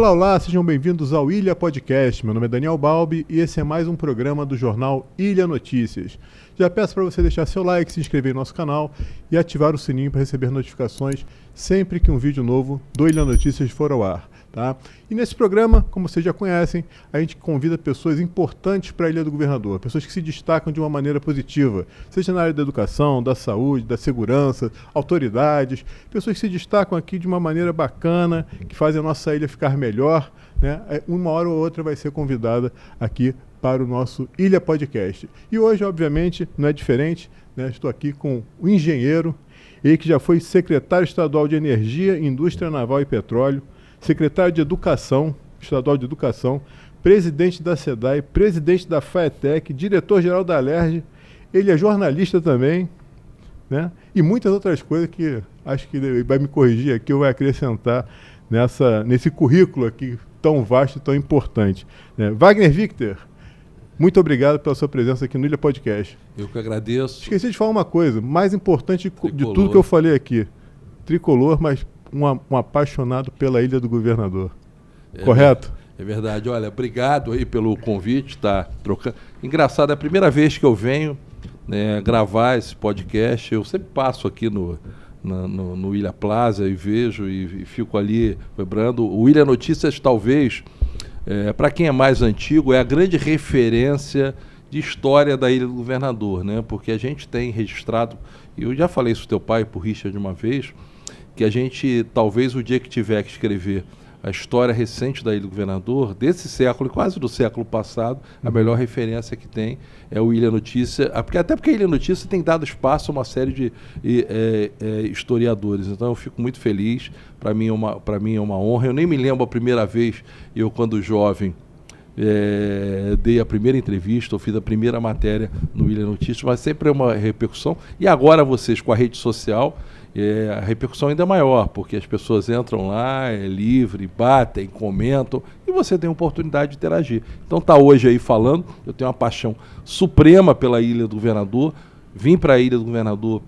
Olá, sejam bem-vindos ao Ilha Podcast. Meu nome é Daniel Balbi e esse é mais um programa do jornal Ilha Notícias. Já peço para você deixar seu like, se inscrever no nosso canal e ativar o sininho para receber notificações sempre que um vídeo novo do Ilha Notícias for ao ar. Tá? E nesse programa, como vocês já conhecem, a gente convida pessoas importantes para a Ilha do Governador, pessoas que se destacam de uma maneira positiva, seja na área da educação, da saúde, da segurança, autoridades, pessoas que se destacam aqui de uma maneira bacana, que fazem a nossa ilha ficar melhor, né? Uma hora ou outra vai ser convidada aqui para o nosso Ilha Podcast. E hoje, obviamente, não é diferente, né? Estou aqui com o engenheiro, ele que já foi secretário estadual de Energia, Indústria Naval e Petróleo, secretário de Educação, Estadual de Educação, presidente da SEDAI, presidente da FAETEC, diretor-geral da Alerj, ele é jornalista também, né? E muitas outras coisas que acho que ele vai me corrigir aqui ou vai acrescentar nesse currículo aqui tão vasto e tão importante, né? Wagner Victor, muito obrigado pela sua presença aqui no Ilha Podcast. Eu que agradeço. Esqueci de falar uma coisa, mais importante de tudo que eu falei aqui, tricolor, mas um apaixonado pela Ilha do Governador. Correto? É verdade. Olha, obrigado aí pelo convite, tá trocando. Engraçado, é a primeira vez que eu venho, né, gravar esse podcast. Eu sempre passo aqui no Ilha Plaza e vejo e fico ali lembrando. O Ilha Notícias, talvez, para quem é mais antigo, é a grande referência de história da Ilha do Governador, né? Porque a gente tem registrado, e eu já falei isso pro teu pai, pro Richard, uma vez, que a gente, talvez o dia que tiver que escrever a história recente da Ilha do Governador, desse século e quase do século passado, a melhor referência que tem é o Ilha Notícia, até porque a Ilha Notícia tem dado espaço a uma série de historiadores, então eu fico muito feliz, para mim é uma honra. Eu nem me lembro a primeira vez, eu quando jovem, dei a primeira entrevista, eu fiz a primeira matéria no Ilha Notícias, mas sempre é uma repercussão, e agora vocês com a rede social, a repercussão ainda é maior, porque as pessoas entram lá, é livre, batem, comentam, e você tem a oportunidade de interagir. Então está hoje aí falando, eu tenho uma paixão suprema pela Ilha do Governador, vim para a Ilha do Governador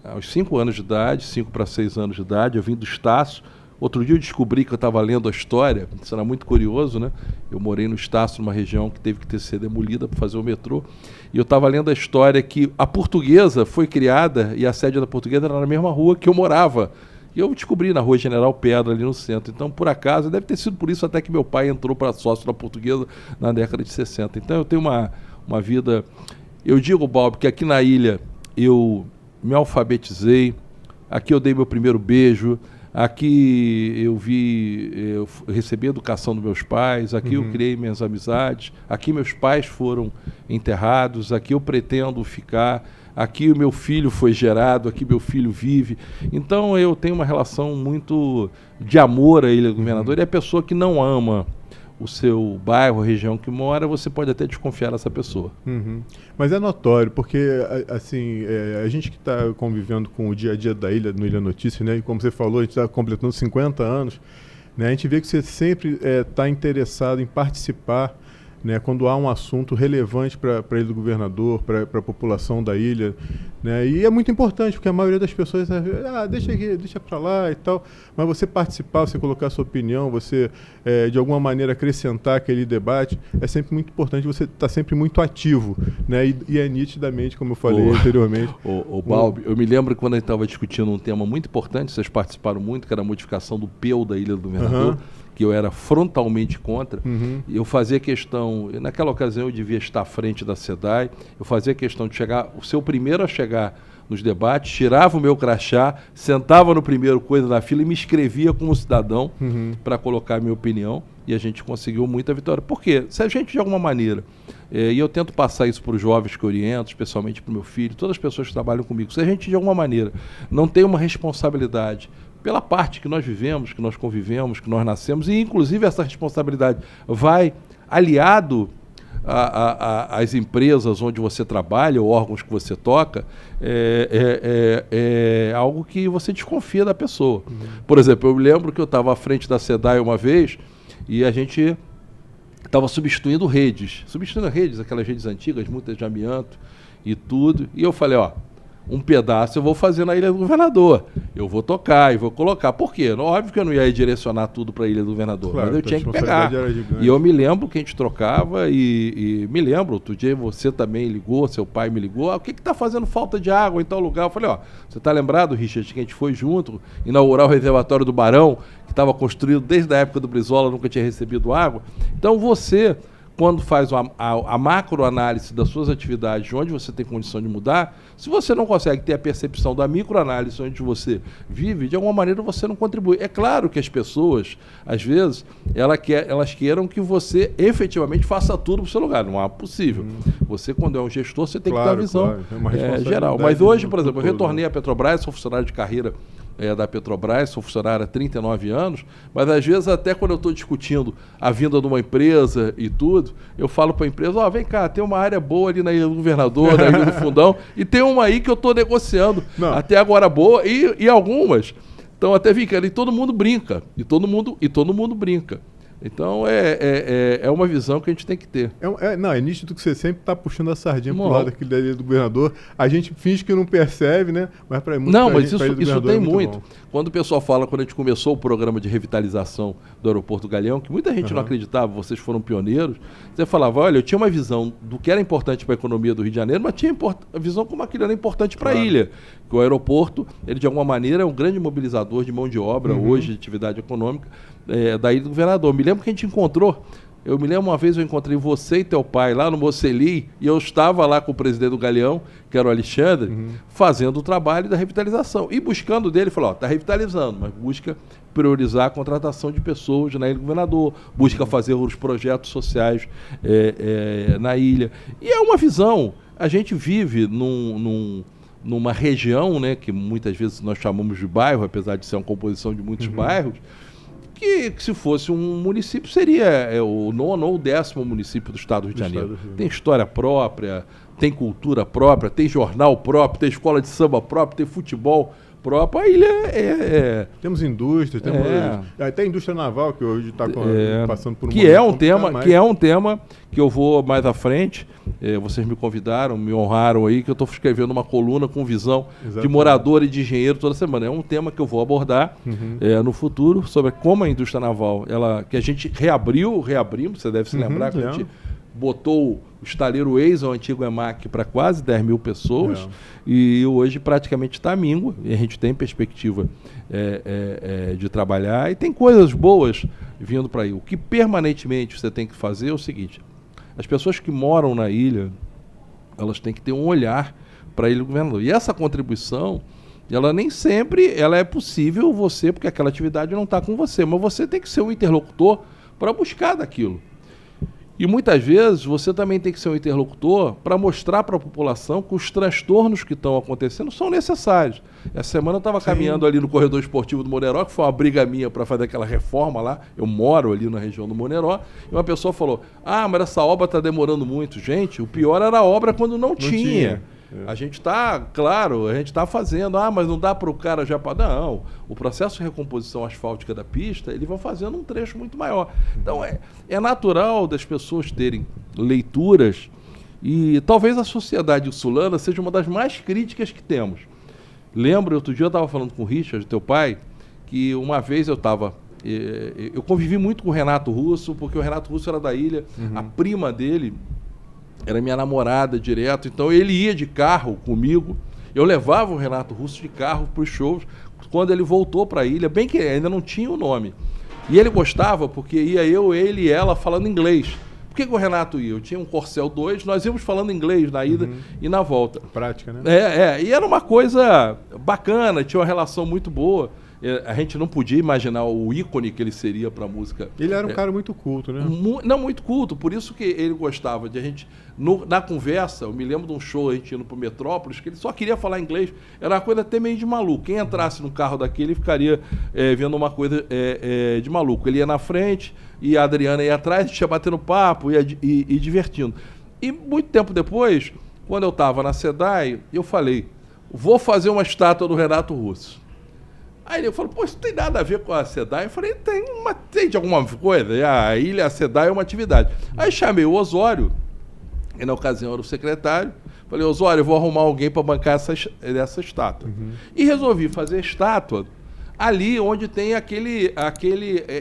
aos 5 anos de idade, 5 para 6 anos de idade, eu vim do Estácio. Outro dia eu descobri que eu estava lendo a história, isso era muito curioso, né? Eu morei no Estácio, numa região que teve que ser demolida para fazer o metrô, e eu estava lendo a história que a Portuguesa foi criada, e a sede da Portuguesa era na mesma rua que eu morava. E eu descobri na Rua General Pedra, ali no centro. Então, por acaso, deve ter sido por isso até que meu pai entrou para sócio da Portuguesa na década de 60. Então, eu tenho uma vida... Eu digo, Bob, que aqui na ilha eu me alfabetizei, aqui eu dei meu primeiro beijo, aqui eu recebi a educação dos meus pais, aqui eu criei minhas amizades, aqui meus pais foram enterrados, aqui eu pretendo ficar, aqui o meu filho foi gerado, aqui meu filho vive. Então eu tenho uma relação muito de amor à Ilha do Governador, e a pessoa que não ama o seu bairro, a região que mora, você pode até desconfiar dessa pessoa. Mas é notório, porque assim, a gente que está convivendo com o dia a dia da ilha, no Ilha Notícias, né, e como você falou, a gente está completando 50 anos, né, a gente vê que você sempre está interessado em participar, né, quando há um assunto relevante para a Ilha do Governador, para a população da ilha, né, e é muito importante, porque a maioria das pessoas deixa aqui, deixa para lá e tal, mas você participar, você colocar a sua opinião, você de alguma maneira acrescentar aquele debate, é sempre muito importante, você está sempre muito ativo, né, e é nitidamente, como eu falei anteriormente. Balbi, eu me lembro quando a gente estava discutindo um tema muito importante, vocês participaram muito, que era a modificação do PEU da Ilha do Governador, que eu era frontalmente contra, e eu fazia questão, naquela ocasião eu devia estar à frente da SEDAI, eu fazia questão de ser o primeiro a chegar nos debates, tirava o meu crachá, sentava no primeiro coisa da fila e me inscrevia como cidadão para colocar a minha opinião, e a gente conseguiu muita vitória. Por quê? Se a gente de alguma maneira, e eu tento passar isso para os jovens que oriento, especialmente para o meu filho, todas as pessoas que trabalham comigo, se a gente de alguma maneira não tem uma responsabilidade pela parte que nós vivemos, que nós convivemos, que nós nascemos, e inclusive essa responsabilidade vai aliado às empresas onde você trabalha, ou órgãos que você toca, é algo que você desconfia da pessoa. Por exemplo, eu me lembro que eu estava à frente da SEDAI uma vez, e a gente estava substituindo redes, aquelas redes antigas, muitas de amianto e tudo, e eu falei, um pedaço eu vou fazer na Ilha do Governador. eu vou tocar e vou colocar. Por quê? Óbvio que eu não ia direcionar tudo para a Ilha do Governador, Claro, mas eu tinha que pegar. E eu me lembro que a gente trocava e me lembro, outro dia você também ligou, seu pai me ligou, o que está fazendo falta de água em tal lugar? Eu falei, ó, você está lembrado, Richard, que a gente foi junto inaugurar o reservatório do Barão, que estava construído desde a época do Brizola, nunca tinha recebido água. Então você, quando faz a macroanálise das suas atividades, onde você tem condição de mudar, se você não consegue ter a percepção da microanálise onde você vive, de alguma maneira você não contribui. É claro que as pessoas, às vezes, elas queiram que você efetivamente faça tudo para o seu lugar. Não é possível. Você, quando é um gestor, você tem que ter uma visão geral. Mas hoje, por exemplo, eu retornei à Petrobras, sou funcionário de carreira da Petrobras, sou funcionário há 39 anos, mas às vezes até quando eu estou discutindo a vinda de uma empresa e tudo, eu falo para a empresa, ó, vem cá, tem uma área boa ali na Ilha do Governador, na Ilha do Fundão, e tem uma aí que eu estou negociando, até agora boa, e algumas estão até vincando, e todo mundo brinca, e todo mundo brinca. Então é uma visão que a gente tem que ter. É nítido que você sempre está puxando a sardinha para o lado daquele da Ilha do Governador. A gente finge que não percebe, né? Mas para muita Não, mas gente, isso tem muito. Bom. Quando o pessoal fala, quando a gente começou o programa de revitalização do Aeroporto Galeão, que muita gente não acreditava, vocês foram pioneiros, você falava, olha, eu tinha uma visão do que era importante para a economia do Rio de Janeiro, mas tinha a visão como aquilo era importante para a ilha. Que o aeroporto, ele de alguma maneira é um grande mobilizador de mão de obra hoje, de atividade econômica, da Ilha do Governador. Me lembro que a gente encontrou, uma vez eu encontrei você e teu pai lá no Moceli, e eu estava lá com o presidente do Galeão, que era o Alexandre, fazendo o trabalho da revitalização. E buscando dele, falou, está revitalizando, mas busca priorizar a contratação de pessoas na Ilha do Governador, busca fazer os projetos sociais na ilha. E é uma visão, a gente vive numa região, né, que muitas vezes nós chamamos de bairro, apesar de ser uma composição de muitos bairros, que se fosse um município seria o 9º ou 10º município do estado do Rio de Janeiro. Tem história própria, tem cultura própria, tem jornal próprio, tem escola de samba própria, tem futebol próprio. A ilha Temos indústria, temos até a indústria naval, que hoje está passando por um que é um tema que eu vou mais à frente. Vocês me convidaram, me honraram aí, que eu estou escrevendo uma coluna com visão de morador e de engenheiro toda semana. É um tema que eu vou abordar no futuro, sobre como a indústria naval, que a gente reabrimos, você deve se lembrar, que a gente botou o estaleiro Eis, o antigo EMAC, para quase 10 mil pessoas, e hoje praticamente está mingo, e a gente tem perspectiva de trabalhar, e tem coisas boas vindo para aí. O que permanentemente você tem que fazer é o seguinte: as pessoas que moram na ilha, elas têm que ter um olhar para a Ilha do Governador. E essa contribuição, ela nem sempre é possível porque aquela atividade não está com você, mas você tem que ser um interlocutor para buscar daquilo. E muitas vezes você também tem que ser um interlocutor para mostrar para a população que os transtornos que estão acontecendo são necessários. Essa semana eu estava caminhando ali no corredor esportivo do Moneró, que foi uma briga minha para fazer aquela reforma lá. Eu moro ali na região do Moneró, e uma pessoa falou, mas essa obra está demorando muito. Gente, o pior era a obra quando não tinha. A gente está fazendo, mas não dá para o cara já... Não, o processo de recomposição asfáltica da pista, eles vão fazendo um trecho muito maior. Então, é natural das pessoas terem leituras, e talvez a sociedade sulana seja uma das mais críticas que temos. Lembro, outro dia eu estava falando com o Richard, teu pai, que uma vez eu convivi muito com o Renato Russo, porque o Renato Russo era da ilha, a prima dele era minha namorada direto, então ele ia de carro comigo, eu levava o Renato Russo de carro para os shows, quando ele voltou para a ilha, bem que ainda não tinha o nome, e ele gostava porque ia eu, ele e ela falando inglês. Por que o Renato ia? Eu tinha um Corcel 2, nós íamos falando inglês na ida e na volta. Prática, né? E era uma coisa bacana, tinha uma relação muito boa. A gente não podia imaginar o ícone que ele seria para a música. Ele era um cara muito culto, né? Não, muito culto. Por isso que ele gostava de a gente... na conversa, eu me lembro de um show, a gente indo para o Metrópolis, que ele só queria falar inglês. Era uma coisa até meio de maluco. Quem entrasse no carro daquele ficaria vendo uma coisa de maluco. Ele ia na frente e a Adriana ia atrás, a gente ia batendo papo e divertindo. E muito tempo depois, quando eu estava na SEDAI, eu falei, vou fazer uma estátua do Renato Russo. Aí ele falou, isso não tem nada a ver com a SEDAI. Eu falei, tem de alguma coisa. A ilha, a SEDAI é uma atividade. Aí chamei o Osório, que na ocasião era o secretário, Falei, Osório, eu vou arrumar alguém para bancar essa estátua. E resolvi fazer a estátua ali onde tem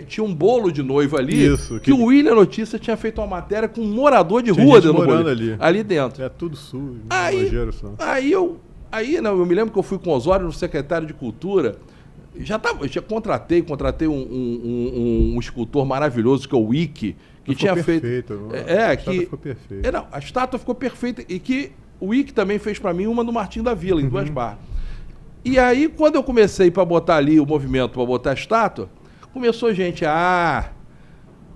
tinha um bolo de noiva ali, que o William Notícia tinha feito uma matéria com um morador de rua dentro do bolo, ali dentro. É tudo sujo, eu me lembro que eu fui com o Osório no secretário de Cultura. Eu contratei um escultor maravilhoso que é o Wiki, que tinha feito. A estátua ficou perfeita. A estátua ficou perfeita e que o Wiki também fez para mim uma do Martim da Vila, em Duas Barras. E aí, quando eu comecei para botar ali o movimento, para botar a estátua, começou gente,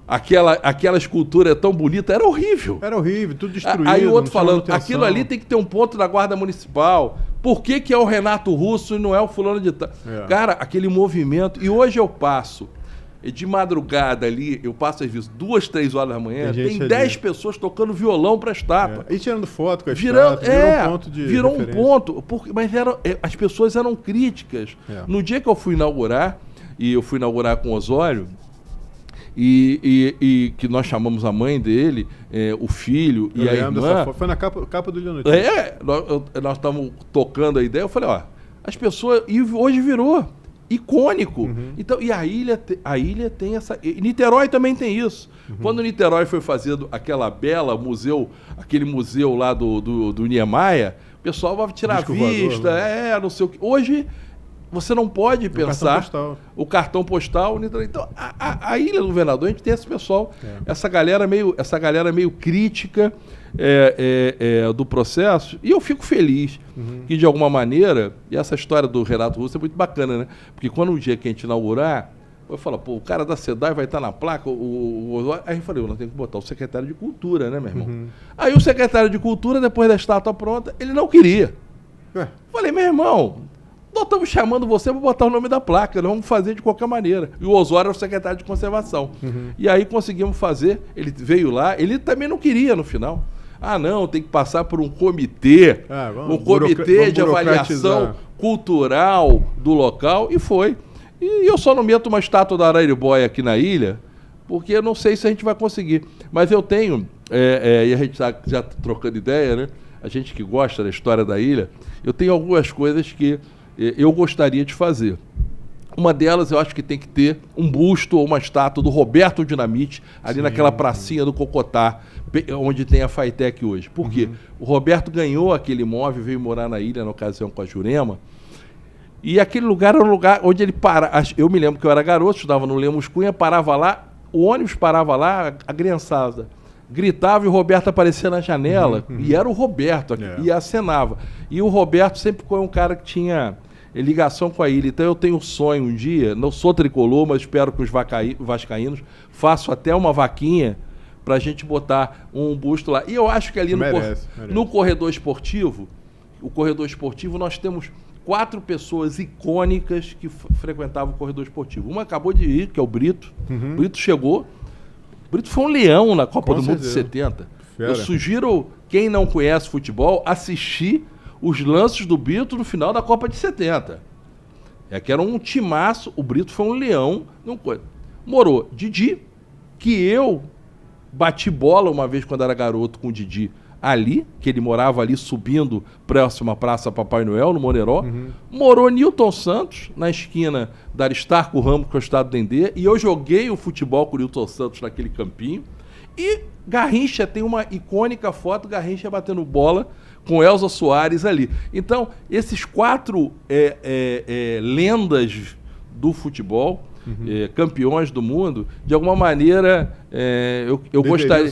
aquela escultura é tão bonita, era horrível. Era horrível, tudo destruído. Aí o outro falando, aquilo ali tem que ter um ponto da Guarda Municipal. Por que é o Renato Russo e não é o fulano de tal? Cara, aquele movimento. E hoje eu passo, de madrugada ali, eu passo às vezes 2, 3 horas da manhã, tem 10 pessoas tocando violão para a estátua. E tirando foto com a estátua, virou um ponto de virou referência. Um ponto, mas as pessoas eram críticas. No dia que eu fui inaugurar, e eu fui inaugurar com o Osório, e que nós chamamos a mãe dele, o filho e a irmã. Foi na capa do Ilha Notícia. Nós estávamos tocando a ideia, eu falei, as pessoas. E hoje virou icônico. Então, e a ilha tem essa. E Niterói também tem isso. Quando Niterói foi fazer aquela bela museu, aquele museu lá do Niemeyer, o pessoal vai tirar vista, não sei o que. Hoje. Você não pode pensar o cartão postal. Então, a Ilha do Governador, a gente tem esse pessoal, essa galera meio crítica do processo, e eu fico feliz que, de alguma maneira, e essa história do Renato Russo é muito bacana, né? Porque quando um dia que a gente inaugurar, eu falo, o cara da SEDAI vai estar na placa, aí eu falei, nós temos que botar o secretário de Cultura, né, meu irmão? Aí o secretário de Cultura, depois da estátua pronta, ele não queria. Falei, meu irmão, nós estamos chamando você para botar o nome da placa, nós vamos fazer de qualquer maneira. E o Osório era o secretário de Conservação. E aí conseguimos fazer, ele veio lá, ele também não queria no final. Não, tem que passar por um comitê, um comitê de avaliação cultural do local, e foi. E eu só não meto uma estátua da Araribóia aqui na ilha, porque eu não sei se a gente vai conseguir. Mas eu tenho, e a gente está já trocando ideia, né? A gente que gosta da história da ilha, eu tenho algumas coisas que eu gostaria de fazer. Uma delas, eu acho que tem que ter um busto ou uma estátua do Roberto Dinamite, ali naquela pracinha do Cocotá, onde tem a Faitec hoje. Por quê? O Roberto ganhou aquele imóvel, veio morar na ilha na ocasião com a Jurema, e aquele lugar era um lugar onde ele para. Eu me lembro que eu era garoto, estudava no Lemos Cunha, parava lá, o ônibus parava lá, a criançada gritava e o Roberto aparecia na janela, e era o Roberto, e acenava. E o Roberto sempre foi um cara que tinha ligação com a ilha. Então eu tenho um sonho um dia, não sou tricolor, mas espero que os vascaínos façam até uma vaquinha para a gente botar um busto lá. E eu acho que ali no corredor esportivo, nós temos 4 pessoas icônicas que frequentavam o corredor esportivo. Uma acabou de ir, que é o Brito. O Brito chegou. O Brito foi um leão na Copa do Mundo de 70. Eu sugiro, quem não conhece futebol, assistir os lances do Brito no final da Copa de 70. Que era um timaço, o Brito foi um leão. Morou Didi, que eu bati bola uma vez quando era garoto com o Didi ali, que ele morava ali subindo próximo à Praça Papai Noel, no Moneró. Morou Nilton Santos, na esquina da Aristarco Ramos com o Estado Dendê, e eu joguei o futebol com o Nilton Santos naquele campinho. E Garrincha tem uma icônica foto, Garrincha batendo bola com Elza Soares ali. Então, esses 4 lendas do futebol, campeões do mundo, de alguma maneira eu gostaria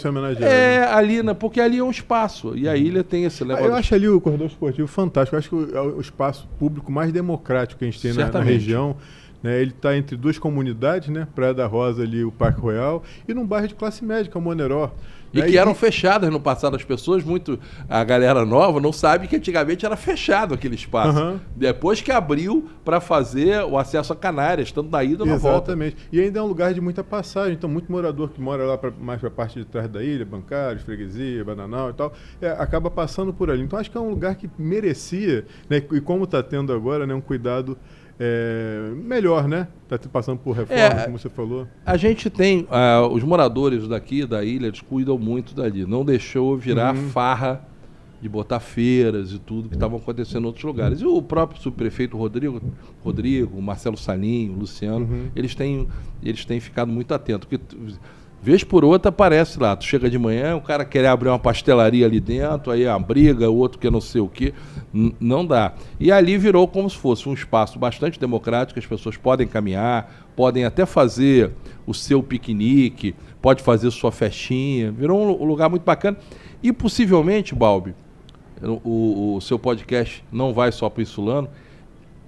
ali, porque ali é um espaço e a ilha tem esse negócio. Eu acho ali o corredor esportivo fantástico. Eu acho que é o espaço público mais democrático que a gente tem na região. Ele está entre 2 comunidades, né? Praia da Rosa ali, o Parque Royal, e num bairro de classe média, que é o Moneró. E que eram fechadas no passado. As pessoas, a galera nova, não sabe que antigamente era fechado aquele espaço. Depois que abriu para fazer o acesso a Canárias, tanto na ida ou na volta. Exatamente. E ainda é um lugar de muita passagem. Então, muito morador que mora lá mais para a parte de trás da ilha, bancários, freguesia, bananal e tal, acaba passando por ali. Então, acho que é um lugar que merecia, né? E como está tendo agora, né, um cuidado melhor, né? Está passando por reforma, como você falou. A gente tem, os moradores daqui da ilha, eles cuidam muito dali. Não deixou virar farra de botar feiras e tudo que estavam acontecendo em outros lugares. E o próprio subprefeito Rodrigo, Marcelo Salinho, Luciano, eles têm ficado muito atentos. Porque vez por outra aparece lá, tu chega de manhã, o cara quer abrir uma pastelaria ali dentro, aí a briga, o outro quer não sei o quê, não dá. E ali virou como se fosse um espaço bastante democrático, as pessoas podem caminhar, podem até fazer o seu piquenique, pode fazer sua festinha, virou um lugar muito bacana. E possivelmente, Balbi, o seu podcast não vai só para o Insulano,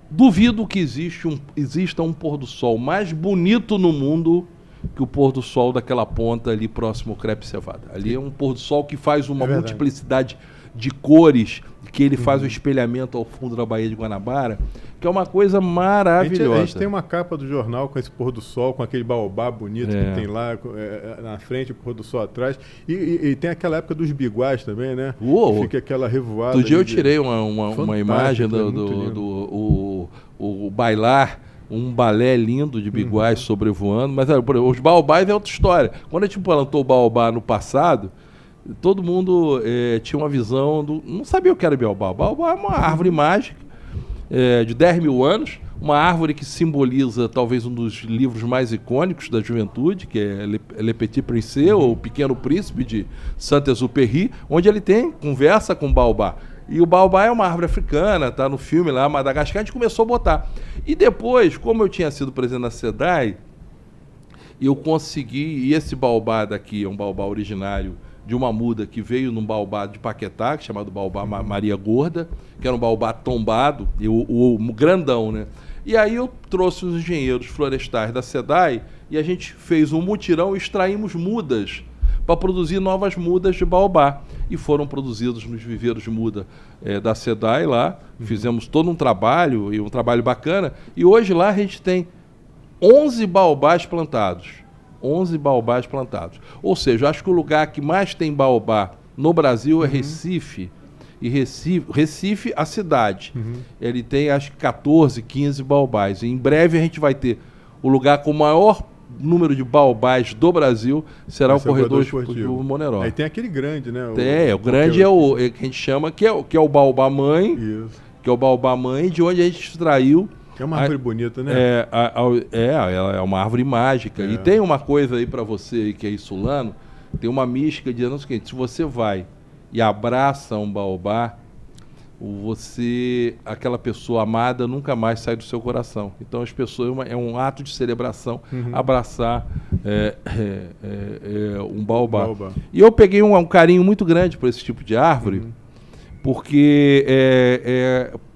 duvido que exista um pôr do sol mais bonito no mundo que o pôr do sol daquela ponta ali próximo ao Crepe Cevada. Ali é um pôr do sol que faz uma multiplicidade de cores, que ele faz o espelhamento ao fundo da Baía de Guanabara, que é uma coisa maravilhosa. A gente tem uma capa do jornal com esse pôr do sol, com aquele baobá bonito que tem lá na frente, o pôr do sol atrás. E tem aquela época dos biguás também, né? Uou. Fica aquela revoada. Outro dia eu tirei uma imagem do bailar, um balé lindo de biguás sobrevoando, mas os baobás é outra história. Quando a gente plantou o baobá no passado, todo mundo tinha uma visão não sabia o que era baobá. Baobá é uma árvore mágica de 10 mil anos, uma árvore que simboliza talvez um dos livros mais icônicos da juventude, que é Le Petit Prince, ou O Pequeno Príncipe, de Saint-Exupéry, onde ele conversa com o baobá. E o baobá é uma árvore africana, tá no filme lá, Madagascar, a gente começou a botar. E depois, como eu tinha sido presidente da SEDAI, eu consegui, e esse baobá daqui é um baobá originário de uma muda que veio num baobá de Paquetá, chamado baobá Maria Gorda, que era um baobá tombado, o grandão, né? E aí eu trouxe os engenheiros florestais da SEDAI e a gente fez um mutirão e extraímos mudas para produzir novas mudas de baobá. E foram produzidos nos viveiros de muda da SEDAI lá. Fizemos todo um trabalho, e um trabalho bacana. E hoje lá a gente tem 11 baobás plantados. 11 baobás plantados. Ou seja, eu acho que o lugar que mais tem baobá no Brasil é Recife. E Recife, a cidade. Ele tem, acho que 14, 15 baobás. E em breve a gente vai ter o lugar com o maior número de baobás do Brasil, será o corredor esportivo Moneró. Aí tem aquele grande, né? O grande é o que a gente chama, que é o baobá mãe. Isso. Que é o baobá mãe, de onde a gente extraiu. É uma árvore bonita, né? Ela é uma árvore mágica. E tem uma coisa aí para você aí que é insulano, tem uma mística dizendo o seguinte: se você vai e abraça um baobá, aquela pessoa amada nunca mais sai do seu coração. Então as pessoas, é um ato de celebração abraçar um baobá. E eu peguei um carinho muito grande por esse tipo de árvore, porque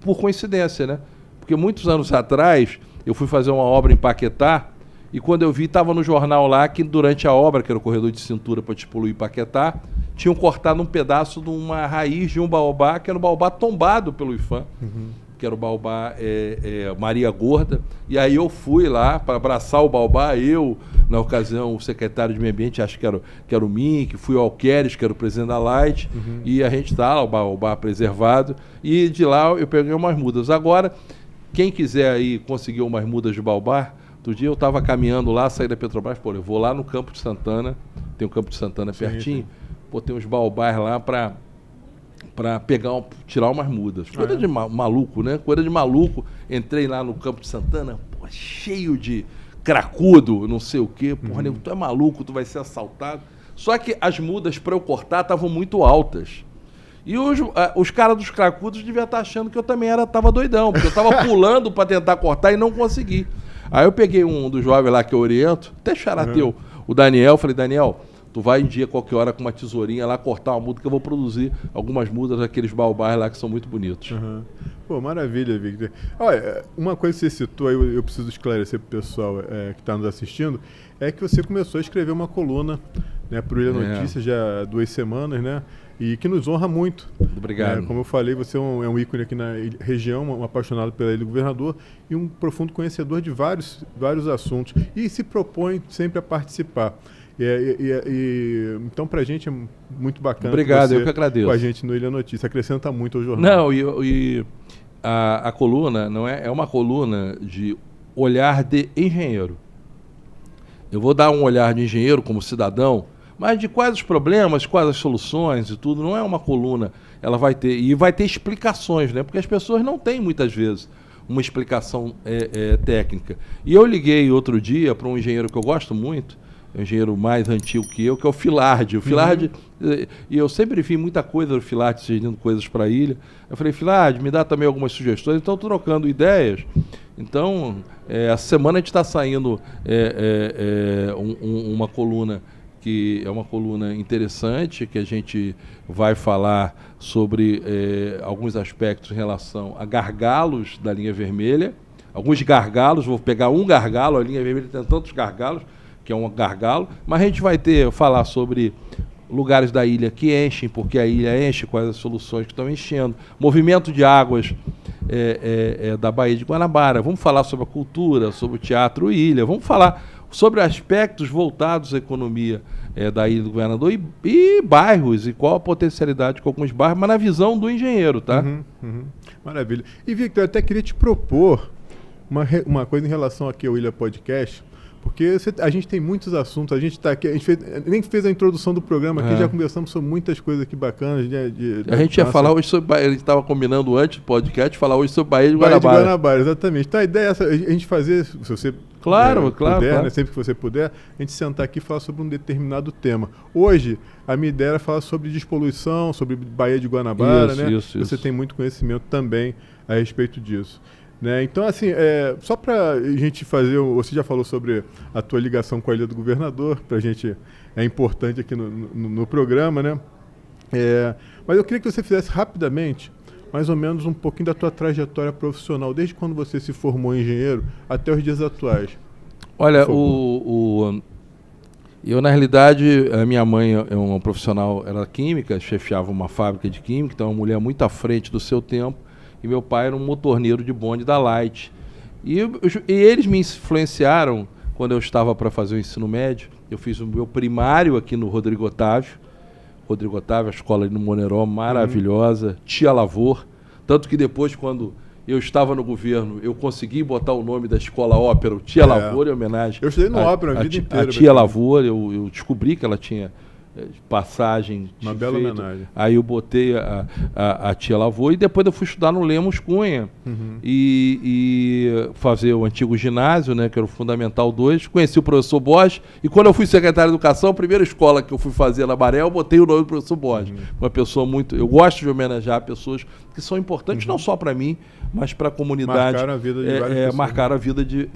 por coincidência, né? Porque muitos anos atrás eu fui fazer uma obra em Paquetá e quando eu vi, estava no jornal lá que durante a obra, que era o corredor de cintura para despoluir Paquetá, tinham cortado um pedaço de uma raiz de um baobá, que era o baobá tombado pelo IPHAN, que era o baobá Maria Gorda. E aí eu fui lá para abraçar o baobá, na ocasião, o secretário de Meio Ambiente, acho que era o Mink, fui ao Alqueres, que era o presidente da Light, e a gente está lá, o baobá preservado, e de lá eu peguei umas mudas. Agora, quem quiser aí conseguir umas mudas de baobá, outro dia eu estava caminhando lá, saí da Petrobras, eu vou lá no Campo de Santana, tem o Campo de Santana pertinho, tem uns baobás lá para tirar umas mudas. Coisa de maluco, né? Coisa de maluco. Entrei lá no Campo de Santana, cheio de cracudo, não sei o quê. Nego, tu é maluco, tu vai ser assaltado. Só que as mudas para eu cortar estavam muito altas. E os caras dos cracudos deviam estar achando que eu também estava doidão, porque eu estava pulando para tentar cortar e não consegui. Aí eu peguei um dos jovens lá que eu oriento, até charateu, o Daniel, falei: Daniel, tu vai em dia, qualquer hora, com uma tesourinha lá, cortar uma muda, que eu vou produzir algumas mudas daqueles baobás lá que são muito bonitos. Pô, maravilha, Victor. Olha, uma coisa que você citou, aí eu preciso esclarecer para o pessoal que está nos assistindo, é que você começou a escrever uma coluna, né, para o Ilha Notícias já há 2 semanas, né? E que nos honra muito. Obrigado. Como eu falei, você é um ícone aqui na região, um apaixonado pela Ilha do Governador e um profundo conhecedor de vários assuntos. E se propõe sempre a participar. Então, para a gente é muito bacana. Obrigado, eu que agradeço. Com a gente no Ilha Notícias. Acrescenta muito ao jornal. Não, e a coluna não é uma coluna de olhar de engenheiro. Eu vou dar um olhar de engenheiro como cidadão, mas de quais os problemas, quais as soluções e tudo. Não é uma coluna, ela vai ter explicações, né? Porque as pessoas não têm muitas vezes uma explicação técnica. E eu liguei outro dia para um engenheiro que eu gosto muito, um engenheiro mais antigo que é o Filardi. O Filardi, e eu sempre vi muita coisa do Filardi sugerindo coisas para a ilha. Eu falei, Filardi, me dá também algumas sugestões. Então, estou trocando ideias. Então, essa semana a gente está saindo uma coluna que é uma coluna interessante, que a gente vai falar sobre alguns aspectos em relação a gargalos da linha vermelha. Alguns gargalos, vou pegar um gargalo, a linha vermelha tem tantos gargalos, que é um gargalo, mas a gente vai falar sobre lugares da ilha que enchem, porque a ilha enche, quais as soluções que estão enchendo, movimento de águas da Baía de Guanabara, vamos falar sobre a cultura, sobre o teatro ilha, vamos falar sobre aspectos voltados à economia da Ilha do Governador e bairros, e qual a potencialidade com alguns bairros, mas na visão do engenheiro, tá? Maravilha. E, Victor, eu até queria te propor uma coisa em relação aqui ao Ilha Podcast, porque a gente tem muitos assuntos, a gente está aqui, nem fez a introdução do programa aqui, já conversamos sobre muitas coisas aqui bacanas. A gente ia falar hoje sobre Baía, a gente estava combinando antes do podcast, falar hoje sobre Baía de Guanabara. Baía de Guanabara, exatamente. Então a ideia é essa, a gente fazer, se você puder, né, sempre que você puder, a gente sentar aqui e falar sobre um determinado tema. Hoje, a minha ideia era falar sobre despoluição, sobre Baía de Guanabara, né? Você tem muito conhecimento também a respeito disso. Né? Então, assim, só para a gente fazer, você já falou sobre a tua ligação com a Ilha do Governador, para a gente é importante aqui no programa, né? Mas eu queria que você fizesse rapidamente, mais ou menos um pouquinho da tua trajetória profissional, desde quando você se formou engenheiro até os dias atuais. Olha, eu, na realidade, a minha mãe é uma profissional, era química, chefiava uma fábrica de química, então é uma mulher muito à frente do seu tempo. E meu pai era um motorneiro de bonde da Light. E eles me influenciaram quando eu estava para fazer o ensino médio. Eu fiz o meu primário aqui no Rodrigo Otávio. Rodrigo Otávio, a escola ali no Moneró, maravilhosa. Tia Lavor. Tanto que depois, quando eu estava no governo, eu consegui botar o nome da escola Ópera, o Tia Lavor, em homenagem. Eu estudei no Ópera a vida inteira. A Tia Lavor, eu descobri que ela tinha passagem. Uma bela homenagem. Aí eu botei a Tia Lavor e depois eu fui estudar no Lemos Cunha e fazer o antigo ginásio, né, que era o Fundamental 2. Conheci o professor Borges e quando eu fui secretário de Educação, a primeira escola que eu fui fazer na Baré, eu botei o nome do professor Borges. Uma pessoa muito... Eu gosto de homenagear pessoas que são importantes não só para mim, mas para a comunidade. Marcaram a vida de várias pessoas. Marcaram a vida de...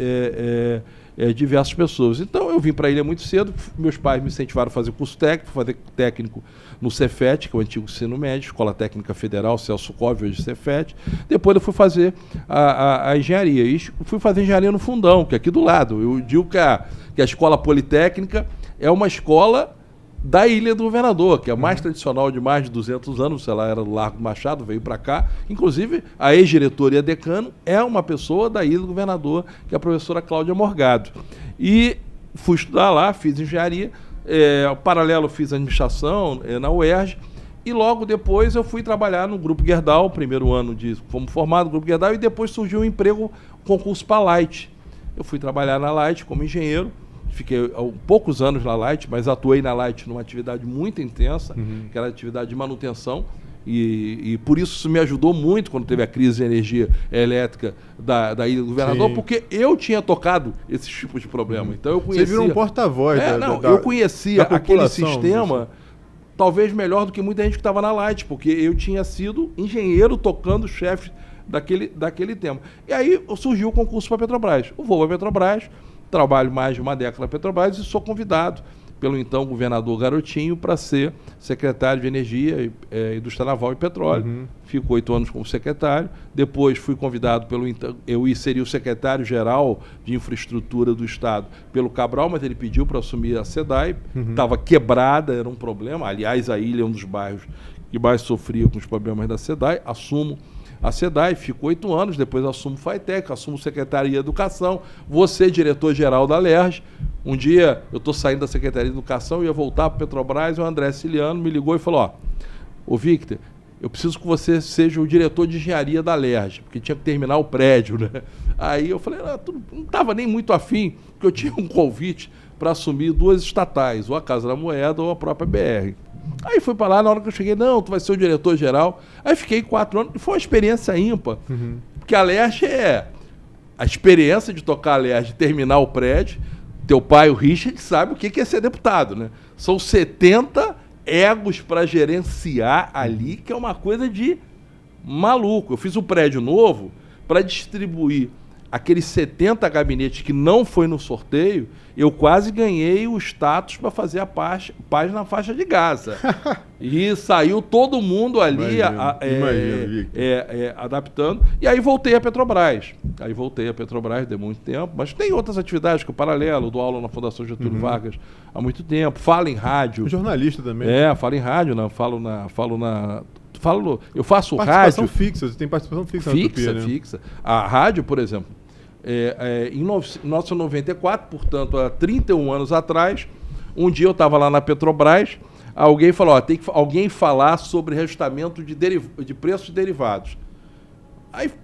diversas pessoas. Então eu vim para a ilha muito cedo, meus pais me incentivaram a fazer curso técnico, fazer técnico no Cefet, que é o antigo ensino médio, Escola Técnica Federal, Celso Cove, hoje Cefet. Depois eu fui fazer a engenharia, e fui fazer engenharia no Fundão, que é aqui do lado. Eu digo que a Escola Politécnica é uma escola da Ilha do Governador, que é a mais tradicional de mais de 200 anos, ela era do Largo do Machado, veio para cá. Inclusive, a ex-diretora e a decano é uma pessoa da Ilha do Governador, que é a professora Cláudia Morgado. E fui estudar lá, fiz engenharia, paralelo fiz administração na UERJ, e logo depois eu fui trabalhar no Grupo Gerdau, primeiro ano fomos formados no Grupo Gerdau, e depois surgiu um emprego, concurso para a Light. Eu fui trabalhar na Light como engenheiro, fiquei poucos anos na Light, mas atuei na Light numa atividade muito intensa, que era a atividade de manutenção, e por isso me ajudou muito quando teve a crise de energia elétrica da Ilha do Governador, porque eu tinha tocado esses tipos de problema. Então eu conhecia... Você virou um porta-voz eu conhecia aquele sistema, talvez melhor do que muita gente que estava na Light, porque eu tinha sido engenheiro tocando chefe daquele tema. E aí surgiu o concurso para a Petrobras. Eu vou para a Petrobras, trabalho mais de uma década na Petrobras e sou convidado pelo então governador Garotinho para ser secretário de Energia, Indústria Naval e Petróleo. Fico 8 anos como secretário. Depois fui convidado eu seria o secretário-geral de Infraestrutura do Estado pelo Cabral, mas ele pediu para assumir a SEDAI. Estava quebrada, era um problema. Aliás, a ilha é um dos bairros que mais sofria com os problemas da SEDAI. Assumo a SEDAI, fico 8 anos, depois assumo FAITEC, assumo Secretaria de Educação, vou ser diretor-geral da LERJ. Um dia eu estou saindo da Secretaria de Educação, ia voltar para a Petrobras, e o André Ciliano me ligou e falou, ô Victor, eu preciso que você seja o diretor de engenharia da Alerj, porque tinha que terminar o prédio, né? Aí eu falei, não estava nem muito afim, porque eu tinha um convite para assumir 2 estatais, ou a Casa da Moeda ou a própria BR. Aí fui para lá, na hora que eu cheguei, não, tu vai ser o diretor-geral. Aí fiquei 4 anos, e foi uma experiência ímpar, porque a Alerj é a experiência de tocar a Alerj, de terminar o prédio. Teu pai, o Richard, sabe o que é ser deputado, né? São 70 egos para gerenciar ali, que é uma coisa de maluco. Eu fiz um prédio novo para distribuir aqueles 70 gabinetes que não foi no sorteio. Eu quase ganhei o status para fazer a paz na faixa de Gaza. E saiu todo mundo ali adaptando. E aí voltei a Petrobras. Deu muito tempo. Mas tem outras atividades que o paralelo, dou aula na Fundação Getúlio Vargas há muito tempo. Falo em rádio. Jornalista também. Falo em rádio, né? Eu faço participação rádio. Fixa, você tem participação fixa na Tupi, né? Fixa. A rádio, por exemplo, em 1994, portanto, há 31 anos atrás, um dia eu estava lá na Petrobras, alguém falou, tem que alguém falar sobre reajustamento de preços de derivados.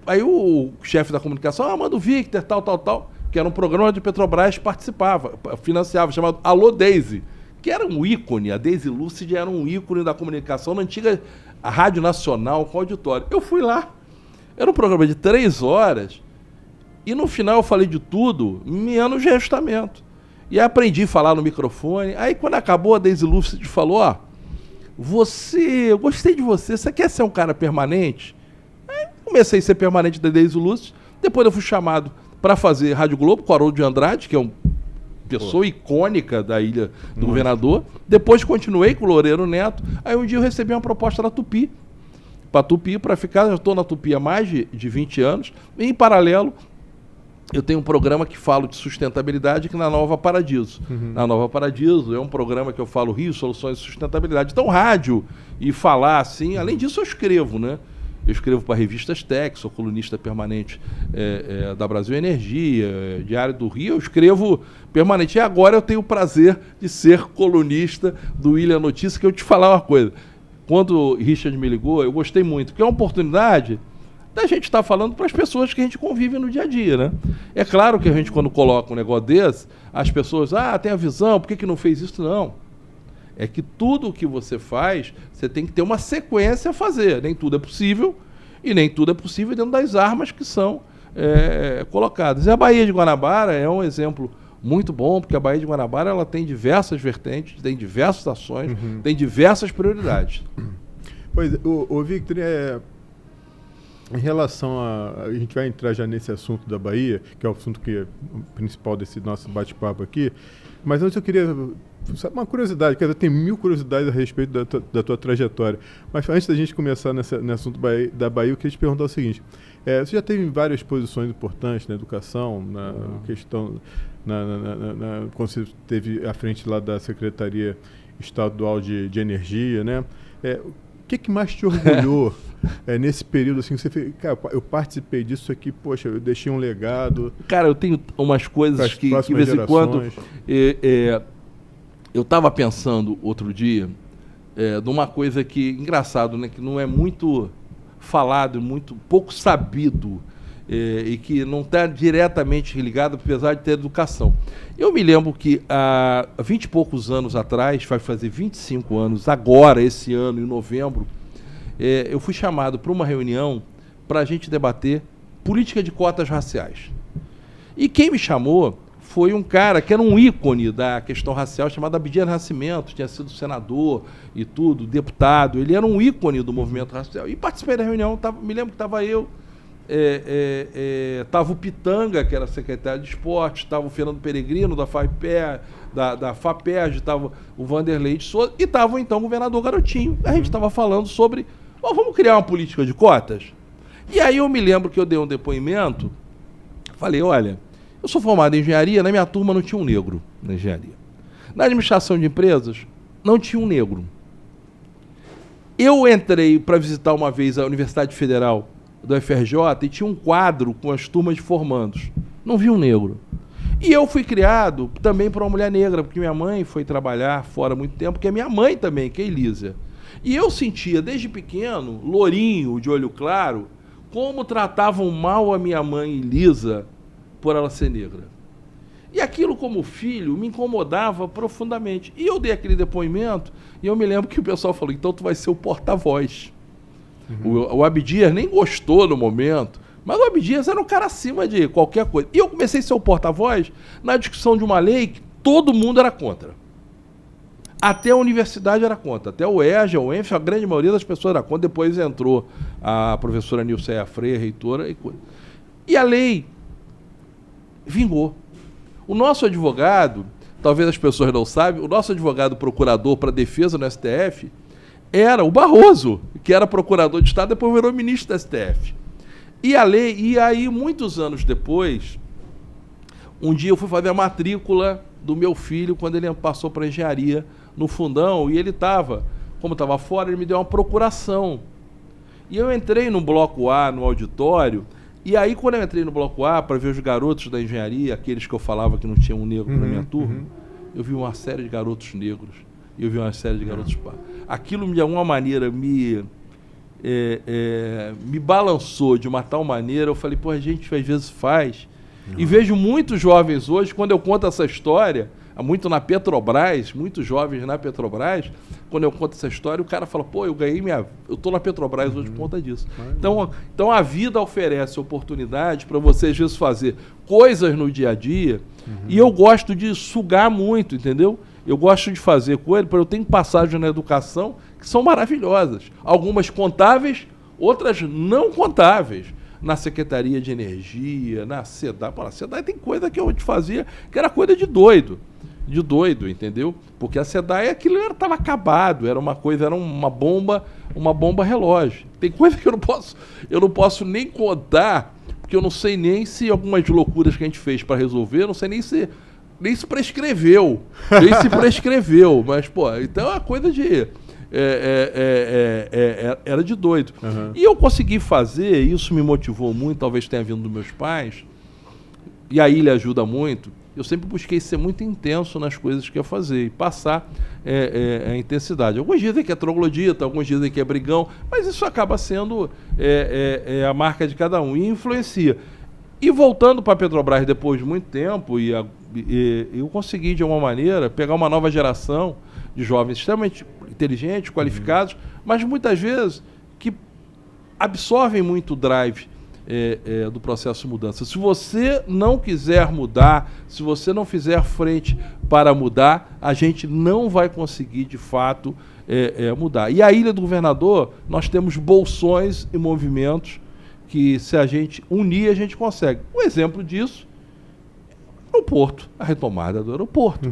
Aí o chefe da comunicação, manda o Victor, tal, que era um programa de Petrobras, participava, financiava, chamado Alô Daisy, que era um ícone, a Daisy Lúcide era um ícone da comunicação na antiga Rádio Nacional com auditório. Eu fui lá, era um programa de 3 horas, e no final eu falei de tudo, menos de reajustamento. E aí aprendi a falar no microfone. Aí quando acabou, a Daisy Lúcide falou, eu gostei de você quer ser um cara permanente? Aí comecei a ser permanente da Daisy Lúcide, depois eu fui chamado para fazer Rádio Globo com o Haroldo de Andrade, que é uma pessoa icônica da Ilha do Governador. Depois continuei com o Loureiro Neto. Aí um dia eu recebi uma proposta da Tupi, para ficar, já estou na Tupi há mais de 20 anos, e em paralelo, eu tenho um programa que falo de sustentabilidade aqui na Nova Paradiso. Na Nova Paradiso é um programa que eu falo Rio, Soluções de Sustentabilidade. Então, rádio e falar assim, além disso eu escrevo, né? Eu escrevo para revistas Tech, sou colunista permanente da Brasil Energia, Diário do Rio, eu escrevo permanente. E agora eu tenho o prazer de ser colunista do Ilha Notícia, que eu te falar uma coisa. Quando o Richard me ligou, eu gostei muito, porque é uma oportunidade da gente estar falando para as pessoas que a gente convive no dia a dia, né? É claro que a gente, quando coloca um negócio desse, as pessoas, tem a visão, por que não fez isso? Não. É que tudo o que você faz, você tem que ter uma sequência a fazer. Nem tudo é possível, e nem tudo é possível dentro das armas que são colocadas. E a Baía de Guanabara é um exemplo muito bom, porque a Baía de Guanabara ela tem diversas vertentes, tem diversas ações, tem diversas prioridades. Pois, o Victor, em relação a gente vai entrar já nesse assunto da Bahia, que é o assunto principal desse nosso bate-papo aqui, mas antes eu queria, sabe, uma curiosidade, quer dizer, tem 1000 curiosidades a respeito da tua trajetória, mas antes da gente começar nesse assunto da Bahia, eu queria te perguntar o seguinte, você já teve várias posições importantes na educação, na questão, quando você esteve à frente lá da Secretaria Estadual de Energia, né? O que mais te orgulhou nesse período, assim, você fez, cara, eu participei disso aqui, poxa, eu deixei um legado. Cara, eu tenho umas coisas que de vez em quando... eu estava pensando outro dia numa coisa que, engraçado, né, que não é muito falado, muito pouco sabido, e que não está diretamente ligado, apesar de ter educação. Eu me lembro que há 20 e poucos anos atrás, vai fazer 25 anos, agora, esse ano, em novembro, eu fui chamado para uma reunião para a gente debater política de cotas raciais. E quem me chamou foi um cara que era um ícone da questão racial, chamado Abdias Nascimento, tinha sido senador e tudo, deputado, ele era um ícone do movimento racial. E participei da reunião, me lembro que estava eu, estava o Pitanga, que era secretário de esporte, estava o Fernando Peregrino, da FAPERJ, estava o Vanderlei de Souza, e estava então o governador Garotinho. A gente estava falando sobre, vamos criar uma política de cotas? E aí eu me lembro que eu dei um depoimento, falei, olha, eu sou formado em engenharia, na minha turma não tinha um negro na engenharia. Na administração de empresas, não tinha um negro. Eu entrei para visitar uma vez a Universidade Federal do FRJ e tinha um quadro com as turmas de formandos. Não vi um negro. E eu fui criado também por uma mulher negra, porque minha mãe foi trabalhar fora há muito tempo, que é minha mãe também, que é Elísia. E eu sentia, desde pequeno, lourinho, de olho claro, como tratavam mal a minha mãe Elisa por ela ser negra. E aquilo, como filho, me incomodava profundamente. E eu dei aquele depoimento, e eu me lembro que o pessoal falou, então tu vai ser o porta-voz. O Abdias nem gostou no momento, mas o Abdias era um cara acima de qualquer coisa. E eu comecei a ser o porta-voz na discussão de uma lei que todo mundo era contra. Até a universidade era contra. Até o EJA, o ENF, a grande maioria das pessoas era contra. Depois entrou a professora Nilceia Freire, reitora. E a lei vingou. O nosso advogado, talvez as pessoas não saibam, o nosso advogado procurador para defesa no STF era o Barroso, que era procurador de Estado, depois virou ministro do STF. E a lei, e aí, muitos anos depois, um dia eu fui fazer a matrícula do meu filho quando ele passou para engenharia no Fundão, e ele estava, como estava fora, ele me deu uma procuração. E eu entrei no bloco A, no auditório, e aí quando eu entrei no bloco A para ver os garotos da engenharia, aqueles que eu falava que não tinha um negro na minha turma, eu vi uma série de garotos negros, e eu vi uma série de garotos pardos. Aquilo, de alguma maneira, me balançou de uma tal maneira, eu falei, pô, a gente às vezes faz. E vejo muitos jovens hoje, quando eu conto essa história, muito na Petrobras, muitos jovens na Petrobras, quando eu conto essa história, o cara fala, pô, eu tô na Petrobras hoje por conta disso. Então a vida oferece oportunidade para você, às vezes, fazer coisas no dia a dia, e eu gosto de sugar muito, entendeu? Eu gosto de fazer coisas, porque eu tenho passagens na educação que são maravilhosas. Algumas contáveis, outras não contáveis. Na Secretaria de Energia, na SEDAI. Pô, na SEDAI tem coisa que eu te fazia que era coisa de doido, entendeu? Porque a SEDAI, aquilo estava acabado, era uma coisa, era uma bomba relógio. Tem coisa que eu não posso nem contar, porque eu não sei nem se algumas loucuras que a gente fez para resolver, eu não sei nem se prescreveu, mas, pô, então é uma coisa de... era de doido. E eu consegui fazer, isso me motivou muito, talvez tenha vindo dos meus pais, e aí ele ajuda muito. Eu sempre busquei ser muito intenso nas coisas que eu fazer e passar a intensidade. Alguns dizem que é troglodita, alguns dizem que é brigão, mas isso acaba sendo a marca de cada um e influencia. E voltando para a Petrobras depois de muito tempo, eu consegui, de alguma maneira, pegar uma nova geração de jovens extremamente inteligentes, qualificados, mas muitas vezes que absorvem muito o drive do processo de mudança. Se você não quiser mudar, se você não fizer frente para mudar, a gente não vai conseguir, de fato, mudar. E a Ilha do Governador, nós temos bolsões e movimentos que, se a gente unir, a gente consegue. Um exemplo disso é o aeroporto, a retomada do aeroporto.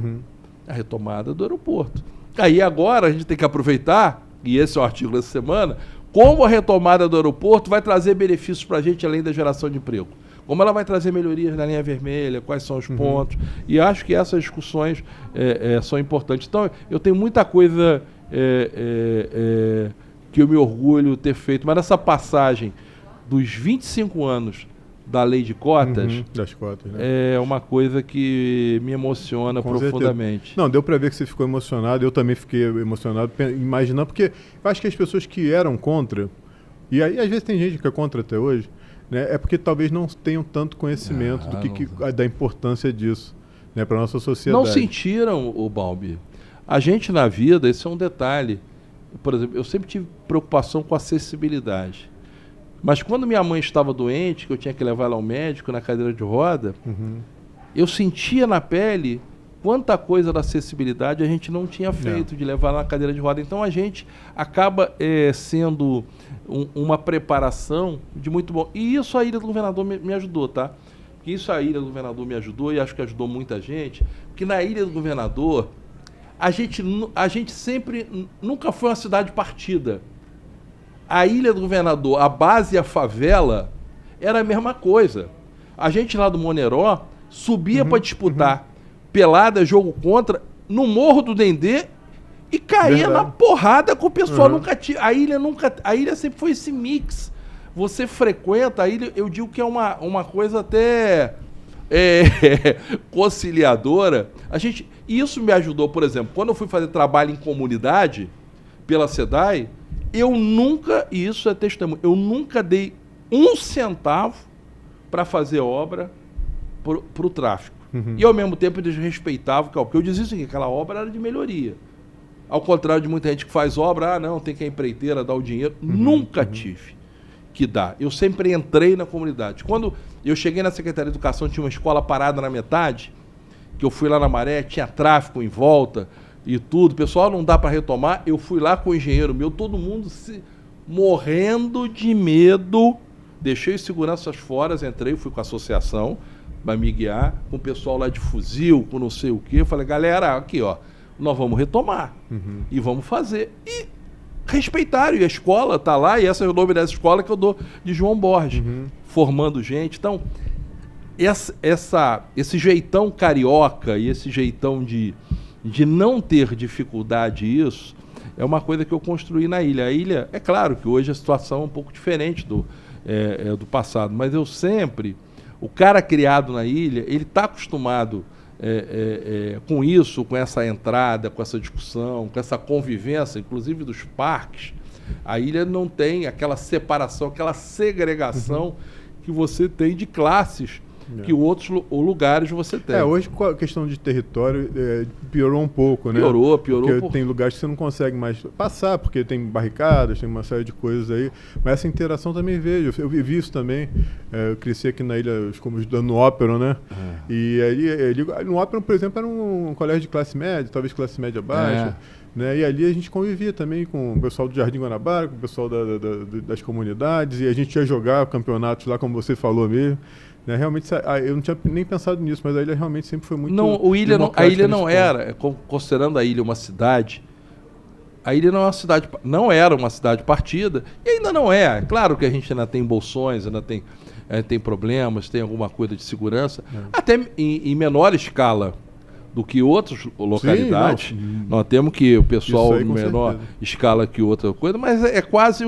A retomada do aeroporto. Aí agora a gente tem que aproveitar, e esse é o artigo dessa semana, como a retomada do aeroporto vai trazer benefícios para a gente além da geração de emprego. Como ela vai trazer melhorias na linha vermelha, quais são os pontos. E acho que essas discussões são importantes. Então, eu tenho muita coisa que eu me orgulho de ter feito, mas nessa passagem dos 25 anos da lei de cotas, das cotas, né? É uma coisa que me emociona profundamente. Não, deu para ver que você ficou emocionado, eu também fiquei emocionado, imaginando, porque eu acho que as pessoas que eram contra, e aí às vezes tem gente que é contra até hoje, né, é porque talvez não tenham tanto conhecimento da importância disso, né, para a nossa sociedade. Não sentiram, o Balbi. A gente na vida, esse é um detalhe. Por exemplo, eu sempre tive preocupação com acessibilidade. Mas quando minha mãe estava doente, que eu tinha que levar ela ao médico na cadeira de roda, eu sentia na pele quanta coisa da acessibilidade a gente não tinha feito, de levar ela na cadeira de roda. Então a gente acaba sendo uma preparação de muito bom. E isso a Ilha do Governador me ajudou, tá? Porque isso a Ilha do Governador me ajudou e acho que ajudou muita gente. Porque na Ilha do Governador, a gente sempre nunca foi uma cidade partida. A Ilha do Governador, a base e a favela, era a mesma coisa. A gente lá do Moneró subia para disputar pelada, jogo contra, no Morro do Dendê e caía na porrada com o pessoal. A ilha sempre foi esse mix. Você frequenta a ilha, eu digo que é uma coisa até conciliadora. E isso me ajudou, por exemplo, quando eu fui fazer trabalho em comunidade, pela SEDAI, eu nunca, e isso é testemunho, eu nunca dei um centavo para fazer obra para o tráfico. E ao mesmo tempo eles respeitavam, porque eu dizia assim, que aquela obra era de melhoria. Ao contrário de muita gente que faz obra, não, tem que a empreiteira dar o dinheiro. Nunca tive que dar. Eu sempre entrei na comunidade. Quando eu cheguei na Secretaria de Educação, tinha uma escola parada na metade, que eu fui lá na Maré, tinha tráfico em volta e tudo. Pessoal, não dá para retomar. Eu fui lá com o engenheiro meu, todo mundo morrendo de medo. Deixei os seguranças fora, entrei, fui com a associação para me guiar, com o pessoal lá de fuzil, com não sei o quê. Eu falei, galera, aqui, ó, nós vamos retomar e vamos fazer. E respeitaram, e a escola está lá, e esse é o nome dessa escola que eu dou de João Borges, formando gente. Então, esse jeitão carioca e esse jeitão de não ter dificuldade isso, é uma coisa que eu construí na ilha. A ilha, é claro que hoje a situação é um pouco diferente do passado, mas eu sempre, o cara criado na ilha, ele está acostumado com isso, com essa entrada, com essa discussão, com essa convivência, inclusive dos parques. A ilha não tem aquela separação, aquela segregação que você tem de classes, que outros lugares você tem. Hoje com a questão de território piorou um pouco, né? Piorou. Porque tem lugares que você não consegue mais passar, porque tem barricadas, tem uma série de coisas aí. Mas essa interação também vejo. Eu vivi isso também. Eu cresci aqui na ilha, como estudando no Ópera, né? E ali, no Ópera, por exemplo, era um colégio de classe média, talvez classe média baixa. Né? E ali a gente convivia também com o pessoal do Jardim Guanabara, com o pessoal das comunidades, e a gente ia jogar campeonatos lá, como você falou mesmo. Né? Realmente, eu não tinha nem pensado nisso, mas a ilha realmente sempre foi muito a ilha não era, considerando a ilha uma cidade, a ilha não era uma cidade partida, e ainda não é. Claro que a gente ainda tem bolsões, ainda tem problemas, tem alguma coisa de segurança, até em menor escala do que outras localidades. Sim, nós temos que o pessoal em menor escala que outra coisa, mas é quase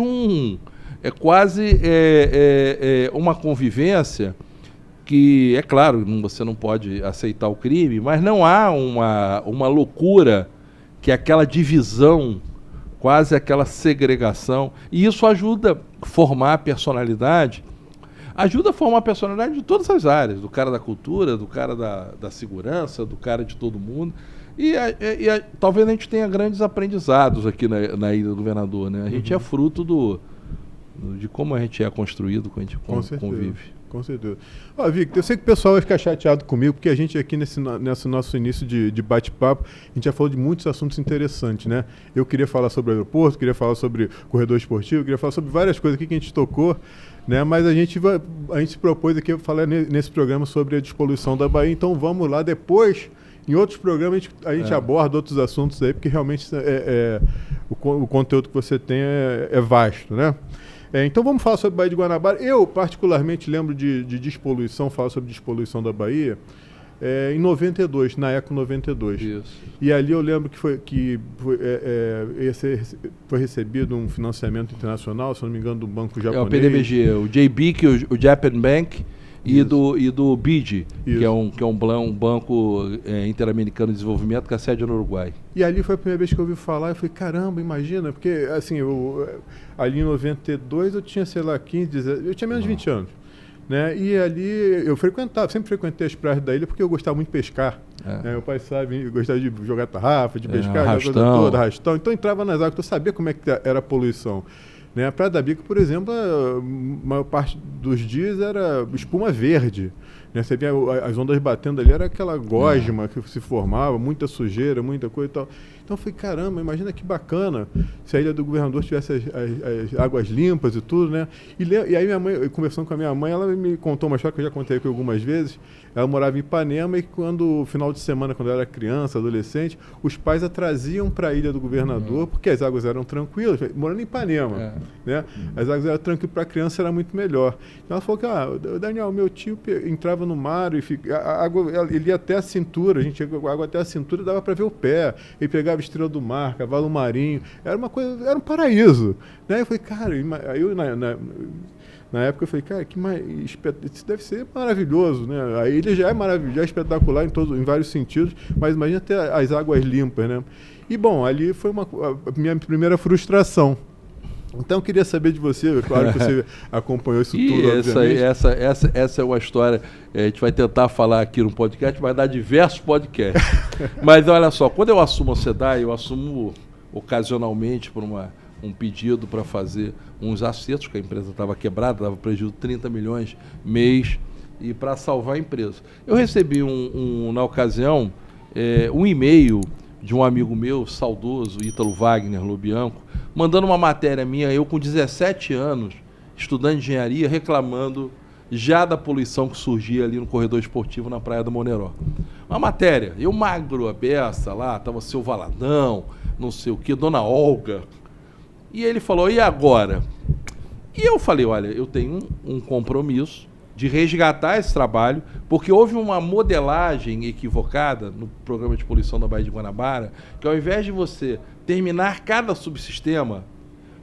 uma convivência que, é claro, você não pode aceitar o crime, mas não há uma loucura, que é aquela divisão, quase aquela segregação, e isso ajuda a formar a personalidade, de todas as áreas, do cara da cultura, do cara da segurança, do cara de todo mundo, e talvez a gente tenha grandes aprendizados aqui na Ilha do Governador, né? A gente é fruto de como a gente é construído, como a gente convive. Com certeza. Victor, eu sei que o pessoal vai ficar chateado comigo, porque a gente aqui nesse nosso início de bate-papo, a gente já falou de muitos assuntos interessantes, né? Eu queria falar sobre o aeroporto, queria falar sobre corredor esportivo, queria falar sobre várias coisas aqui que a gente tocou, né? Mas a gente se propôs aqui a falar nesse programa sobre a despoluição da Bahia, então vamos lá depois. Em outros programas a gente aborda outros assuntos aí, porque realmente o conteúdo que você tem é vasto, né? Então vamos falar sobre a Baía de Guanabara. Eu particularmente lembro de despoluição, falar sobre despoluição da Bahia, em 92, na Eco 92. Isso. E ali eu lembro que foi recebido um financiamento internacional, se não me engano, do banco japonês. O PDBG, o JBIC, o Japan Bank, e do BID, que é um banco interamericano de desenvolvimento, que é a sede no Uruguai. E ali foi a primeira vez que eu ouvi falar, eu falei, caramba, imagina, porque assim, ali em 92 eu tinha, sei lá, 15, eu tinha menos de 20 anos. Né? E ali eu sempre frequentei as praias da ilha porque eu gostava muito de pescar. Né? Meu pai sabe, eu gostava de jogar tarrafa, de pescar, arrastão. Então eu entrava nas águas, então eu sabia como é que era a poluição. Né? A Praia da Bica, por exemplo, a maior parte dos dias era espuma verde. Né? Você via as ondas batendo ali, era aquela gosma que se formava, muita sujeira, muita coisa e tal. Então eu falei, caramba, imagina que bacana se a Ilha do Governador tivesse as águas limpas e tudo, né? E aí minha mãe, conversando com a minha mãe, ela me contou uma história que eu já contei aqui algumas vezes. Ela morava em Ipanema e final de semana, quando ela era criança, adolescente, os pais a traziam para a Ilha do Governador, porque as águas eram tranquilas, morando em Ipanema, né? As águas eram tranquilas, para a criança era muito melhor. Então ela falou que, Daniel, meu tio entrava no mar e a água, ele ia até a cintura, a gente chegou com a água até a cintura, dava para ver o pé, ele pegava estrela do mar, cavalo marinho, era uma coisa, era um paraíso, né? Eu falei, cara, Na época eu falei, cara, isso deve ser maravilhoso, né? A ilha já é maravilhosa, já é espetacular em vários sentidos, mas imagina ter as águas limpas, né? E bom, ali foi a minha primeira frustração. Então eu queria saber de você, claro que você acompanhou isso tudo, obviamente. Essa é uma história, a gente vai tentar falar aqui no podcast, vai dar diversos podcasts. Mas olha só, quando eu assumo a SEDAI, eu assumo ocasionalmente por um pedido para fazer uns acertos, porque a empresa estava quebrada, dava prejuízo de 30 milhões mês, e para salvar a empresa. Eu recebi na ocasião um e-mail de um amigo meu, saudoso, Ítalo Wagner Lobianco, mandando uma matéria minha, eu com 17 anos, estudando engenharia, reclamando já da poluição que surgia ali no corredor esportivo na Praia do Moneró. Uma matéria, eu magro, a beça lá, tava seu Valadão, não sei o que, Dona Olga. E ele falou, e agora? E eu falei, olha, eu tenho um compromisso de resgatar esse trabalho, porque houve uma modelagem equivocada no programa de poluição da Baía de Guanabara, que ao invés de você terminar cada subsistema,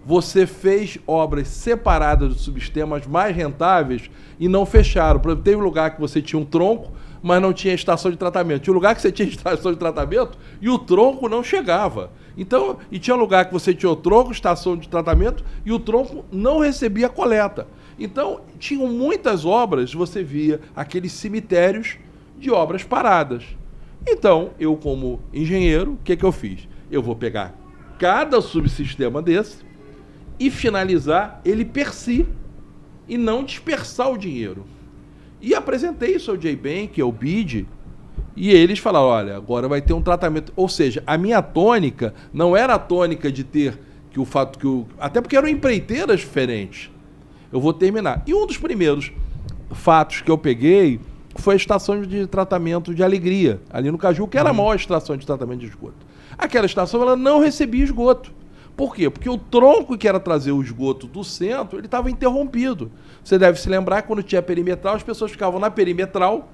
você fez obras separadas dos subsistemas mais rentáveis e não fecharam. Por exemplo, teve um lugar que você tinha um tronco, mas não tinha estação de tratamento. Tinha um lugar que você tinha estação de tratamento e o tronco não chegava. Então, e tinha um lugar que você tinha o tronco, estação de tratamento, e o tronco não recebia coleta. Então, tinham muitas obras, você via aqueles cemitérios de obras paradas. Então, eu como engenheiro, o que eu fiz? Eu vou pegar cada subsistema desse e finalizar ele per si, e não dispersar o dinheiro. E apresentei isso ao J-Bank, ao BID, e eles falaram, olha, agora vai ter um tratamento. Ou seja, a minha tônica não era a tônica de ter que o fato que até porque eram empreiteiras diferentes. Eu vou terminar. E um dos primeiros fatos que eu peguei foi a estação de tratamento de Alegria, ali no Caju, que era a maior estação de tratamento de esgoto. Aquela estação, ela não recebia esgoto. Por quê? Porque o tronco que era trazer o esgoto do centro, ele estava interrompido. Você deve se lembrar que quando tinha perimetral, as pessoas ficavam na perimetral,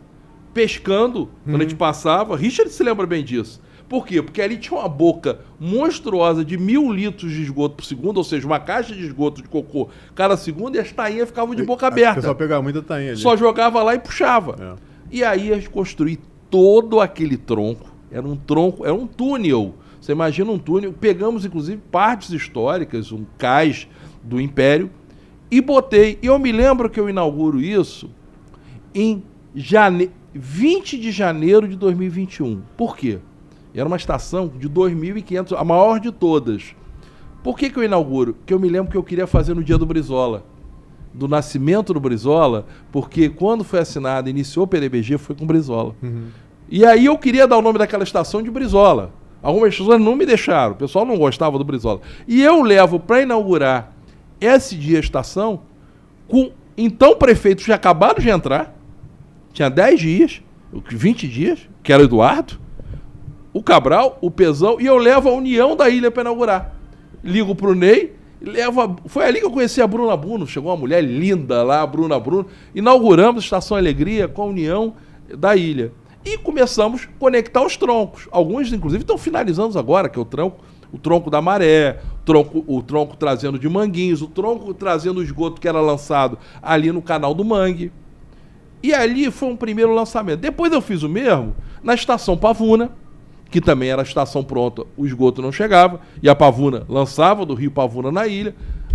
pescando, quando a gente passava. Richard se lembra bem disso. Por quê? Porque ali tinha uma boca monstruosa de 1.000 litros de esgoto por segundo, ou seja, uma caixa de esgoto de cocô cada segundo, e as tainhas ficavam de boca aberta. O pessoal pegava muita tainha ali. Só jogava lá e puxava. E aí a gente construiu todo aquele tronco. Era um túnel. Você imagina um túnel. Pegamos, inclusive, partes históricas, um cais do Império, e botei. E eu me lembro que eu inauguro isso em 20 de janeiro de 2021. Por quê? Era uma estação de 2.500, a maior de todas. Por que eu inauguro? Porque eu me lembro que eu queria fazer no dia do Brizola, do nascimento do Brizola, porque quando foi assinado, iniciou o PDBG, foi com o Brizola. E aí eu queria dar o nome daquela estação de Brizola. Algumas pessoas não me deixaram, o pessoal não gostava do Brizola. E eu levo para inaugurar esse dia a estação, então o prefeito já acabado de entrar, tinha 10 dias, 20 dias, que era o Eduardo, o Cabral, o Pezão, e eu levo a União da Ilha para inaugurar. Ligo pro Ney, foi ali que eu conheci a Bruna Bruno, chegou uma mulher linda lá, a Bruna Bruno, inauguramos a Estação Alegria com a União da Ilha. E começamos a conectar os troncos. Alguns, inclusive, estão finalizando agora, que é o tronco da Maré, o tronco trazendo de Manguinhos, o tronco trazendo o esgoto que era lançado ali no canal do Mangue. E ali foi um primeiro lançamento. Depois eu fiz o mesmo na Estação Pavuna, que também era a estação pronta, o esgoto não chegava, e a Pavuna lançava do Rio Pavuna na ilha,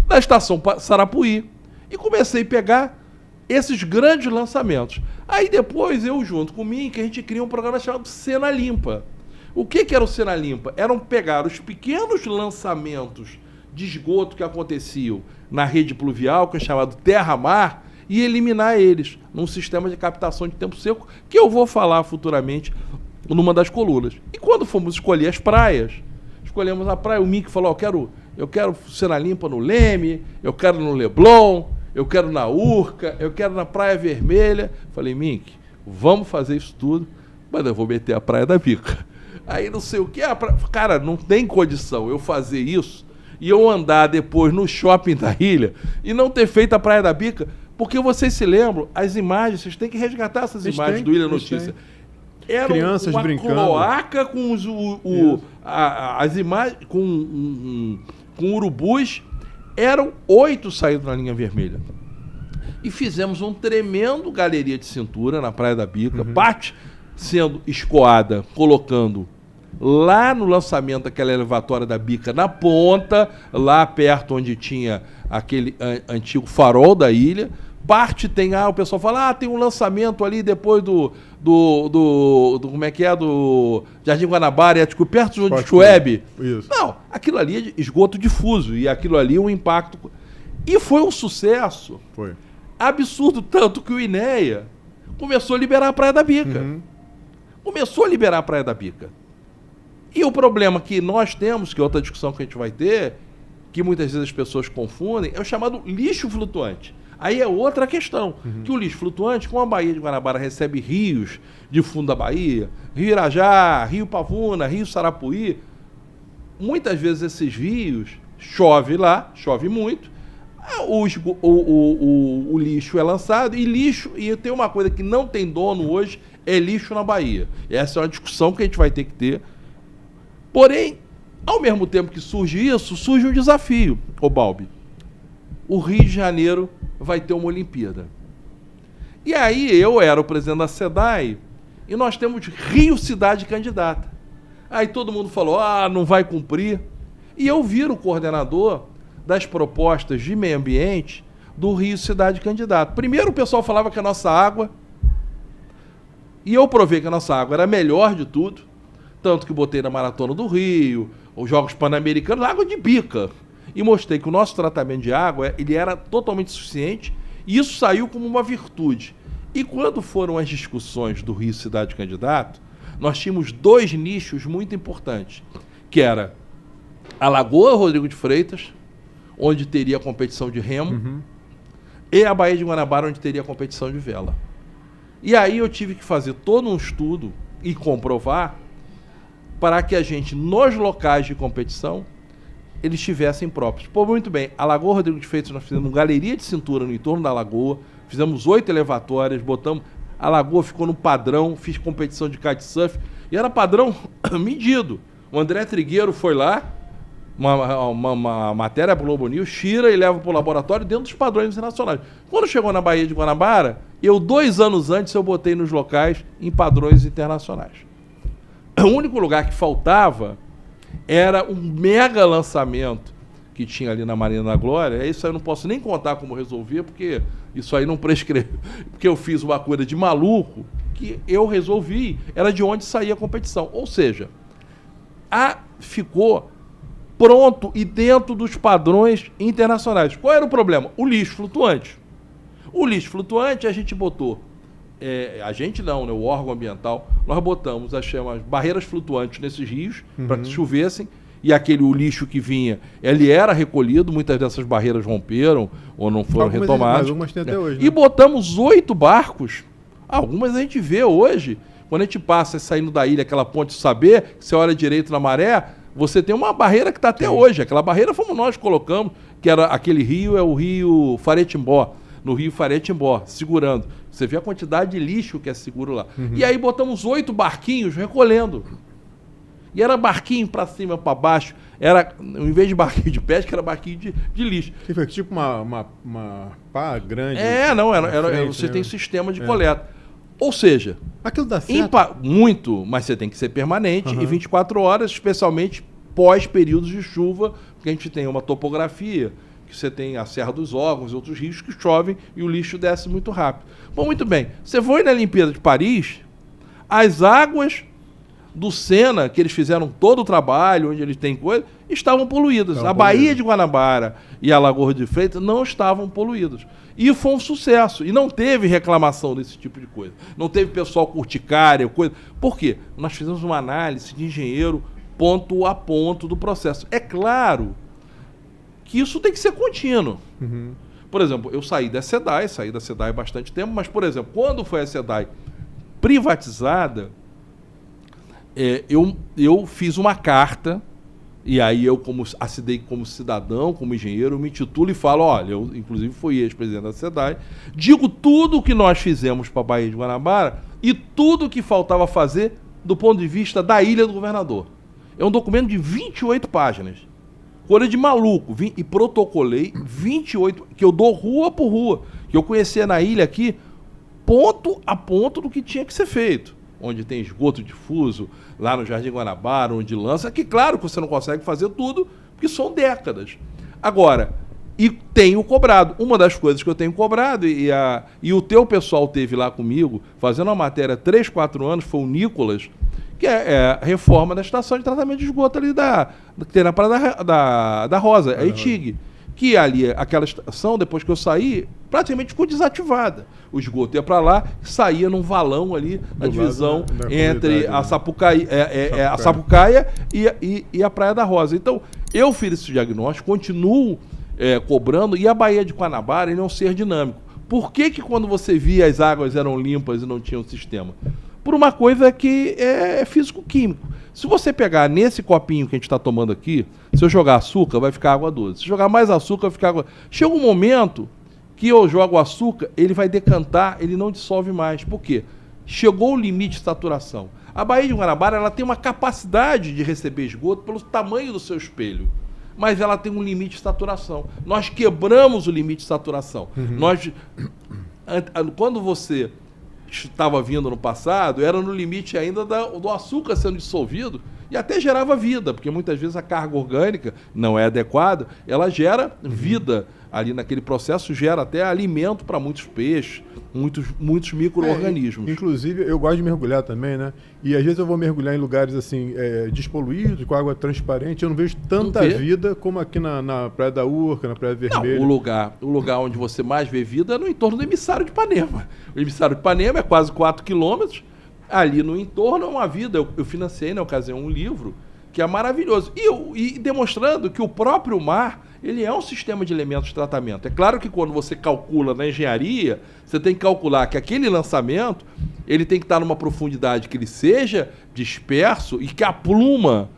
na Estação Sarapuí. E comecei a pegar esses grandes lançamentos. Aí depois eu, junto com o Mink, a gente cria um programa chamado Cena Limpa. O que era o Cena Limpa? Eram pegar os pequenos lançamentos de esgoto que aconteciam na rede pluvial, que é chamado Terra-Mar, e eliminar eles num sistema de captação de tempo seco, que eu vou falar futuramente numa das colunas. E quando fomos escolher as praias, escolhemos a praia, o Mink falou, eu quero Cena Limpa no Leme, eu quero no Leblon, eu quero na Urca, eu quero na Praia Vermelha. Falei, Mink, vamos fazer isso tudo, mas eu vou meter a Praia da Bica. Aí não sei o que, cara, não tem condição eu fazer isso e eu andar depois no shopping da ilha e não ter feito a Praia da Bica, porque vocês se lembram, as imagens, vocês têm que resgatar essas imagens do Ilha Notícia. Era crianças uma brincando. cloaca com as imagens, com urubus. Eram 8 saindo na linha vermelha. E fizemos um tremendo galeria de cintura na Praia da Bica, parte sendo escoada, colocando lá no lançamento daquela elevatória da Bica, na ponta, lá perto onde tinha aquele antigo farol da ilha. Parte tem, o pessoal fala, tem um lançamento ali depois do como é que é, do Jardim Guanabara, perto do Chueb. Não, aquilo ali é de esgoto difuso, e aquilo ali é um impacto. E foi um sucesso. Foi. Absurdo, tanto que o INEA começou a liberar a Praia da Bica. Começou a liberar a Praia da Bica. E o problema que nós temos, que é outra discussão que a gente vai ter, que muitas vezes as pessoas confundem, é o chamado lixo flutuante. Aí é outra questão, que o lixo flutuante, como a Baía de Guanabara recebe rios de fundo da Bahia, Rio Irajá, Rio Pavuna, Rio Sarapuí, muitas vezes esses rios, chove lá, chove muito, o lixo é lançado, e tem uma coisa que não tem dono hoje, é lixo na Bahia. Essa é uma discussão que a gente vai ter que ter. Porém, ao mesmo tempo que surge isso, surge um desafio, Balbi. O Rio de Janeiro vai ter uma Olimpíada. E aí eu era o presidente da SEDAI e nós temos Rio Cidade Candidata. Aí todo mundo falou, não vai cumprir. E eu viro o coordenador das propostas de meio ambiente do Rio Cidade Candidata. Primeiro o pessoal falava que a nossa água, e eu provei que a nossa água era a melhor de tudo, tanto que botei na Maratona do Rio, os Jogos Pan-Americanos, água de bica. E mostrei que o nosso tratamento de água ele era totalmente suficiente, e isso saiu como uma virtude. E quando foram as discussões do Rio Cidade Candidato, nós tínhamos 2 nichos muito importantes, que era a Lagoa Rodrigo de Freitas, onde teria competição de remo, e a Baía de Guanabara, onde teria competição de vela. E aí eu tive que fazer todo um estudo e comprovar para que a gente, nos locais de competição, eles tivessem próprios. Pô, muito bem, a Lagoa Rodrigo de Freitas, nós fizemos uma galeria de cintura no entorno da lagoa, fizemos 8 elevatórias, botamos, a lagoa ficou no padrão, fiz competição de kitesurf, e era padrão medido. O André Trigueiro foi lá, uma matéria Globo News, tira e leva para o laboratório dentro dos padrões internacionais. Quando chegou na Baía de Guanabara, 2 anos antes eu botei nos locais em padrões internacionais. O único lugar que faltava era um mega lançamento que tinha ali na Marina da Glória. Isso aí eu não posso nem contar como resolver, porque isso aí não prescreve. Porque eu fiz uma coisa de maluco que eu resolvi, era de onde saía a competição. Ou seja, ficou pronto e dentro dos padrões internacionais. Qual era o problema? O lixo flutuante. O lixo flutuante a gente botou, a gente não, né, o órgão ambiental, nós botamos as barreiras flutuantes nesses rios para que chovessem, e o lixo que vinha, ele era recolhido, muitas dessas barreiras romperam ou não foram retomadas. Algumas tem até hoje, né? E botamos 8 barcos, algumas a gente vê hoje, quando a gente passa saindo da ilha, aquela ponte do Saber, você olha direito na maré, você tem uma barreira que está até hoje, aquela barreira fomos nós que colocamos, que era aquele rio, é o rio Faretimbó, no rio Faretimbó, segurando. Você vê a quantidade de lixo que é seguro lá. E aí botamos 8 barquinhos recolhendo. E era barquinho para cima, para baixo. Era, em vez de barquinho de pesca, era barquinho de lixo. Que foi tipo uma pá grande. Você tem sistema de coleta. Ou seja, aquilo dá certo? Muito, mas você tem que ser permanente e 24 horas, especialmente pós períodos de chuva, porque a gente tem uma topografia, que você tem a Serra dos Órgãos e outros rios que chovem e o lixo desce muito rápido. Bom, muito bem. Você foi na Olimpíada de Paris, as águas do Sena, que eles fizeram todo o trabalho, onde eles têm coisa, estavam poluídas. A Baía de Guanabara e a Lagoa de Freitas não estavam poluídas. E foi um sucesso. E não teve reclamação desse tipo de coisa. Não teve pessoal com urticária, coisa. Por quê? Nós fizemos uma análise de engenheiro ponto a ponto do processo. É claro que isso tem que ser contínuo. Por exemplo, eu saí da SEDAI há bastante tempo, mas, por exemplo, quando foi a SEDAI privatizada, eu fiz uma carta, e aí eu assinei como cidadão, como engenheiro, me titulo e falo, olha, eu inclusive fui ex-presidente da SEDAI, digo tudo o que nós fizemos para a Baía de Guanabara e tudo o que faltava fazer do ponto de vista da Ilha do Governador. É um documento de 28 páginas. Coisa de maluco. E protocolei 28, que eu dou rua por rua. Que eu conhecia na ilha aqui, ponto a ponto do que tinha que ser feito. Onde tem esgoto difuso, lá no Jardim Guanabara, onde lança, que claro que você não consegue fazer tudo, porque são décadas. Agora, e tenho cobrado. Uma das coisas que eu tenho cobrado, e o teu pessoal teve lá comigo, fazendo uma matéria há 3, 4 anos, foi o Nicolas, que é a reforma da estação de tratamento de esgoto ali que tem na Praia da Rosa, a ETIG. Que ali, aquela estação, depois que eu saí, praticamente ficou desativada. O esgoto ia para lá, saía num valão ali, na divisão entre a Sapucaia e a Praia da Rosa. Então, eu fiz esse diagnóstico, continuo cobrando, e a Baía de Guanabara ele é um ser dinâmico. Por que quando você via as águas eram limpas e não tinha um sistema? Por uma coisa que é físico-químico. Se você pegar nesse copinho que a gente está tomando aqui, se eu jogar açúcar, vai ficar água doce. Se jogar mais açúcar, vai ficar água... Chega um momento que eu jogo açúcar, ele vai decantar, ele não dissolve mais. Por quê? Chegou o limite de saturação. A Baía de Guanabara ela tem uma capacidade de receber esgoto pelo tamanho do seu espelho. Mas ela tem um limite de saturação. Nós quebramos o limite de saturação. Quando você estava vindo no passado, era no limite ainda do açúcar sendo dissolvido e até gerava vida, porque muitas vezes a carga orgânica não é adequada, ela gera vida ali naquele processo, gera até alimento para muitos peixes, muitos micro-organismos. Inclusive, eu gosto de mergulhar também, né? E às vezes eu vou mergulhar em lugares assim, despoluídos, com água transparente, eu não vejo tanta vida como aqui na Praia da Urca, na Praia Vermelha. Não, o lugar onde você mais vê vida é no entorno do Emissário de Ipanema. O Emissário de Ipanema é quase 4 quilômetros, ali no entorno é uma vida. Eu financiei na ocasião um livro que é maravilhoso. E demonstrando que o próprio mar, ele é um sistema de elementos de tratamento. É claro que quando você calcula na engenharia, você tem que calcular que aquele lançamento, ele tem que estar numa profundidade que ele seja disperso e que a pluma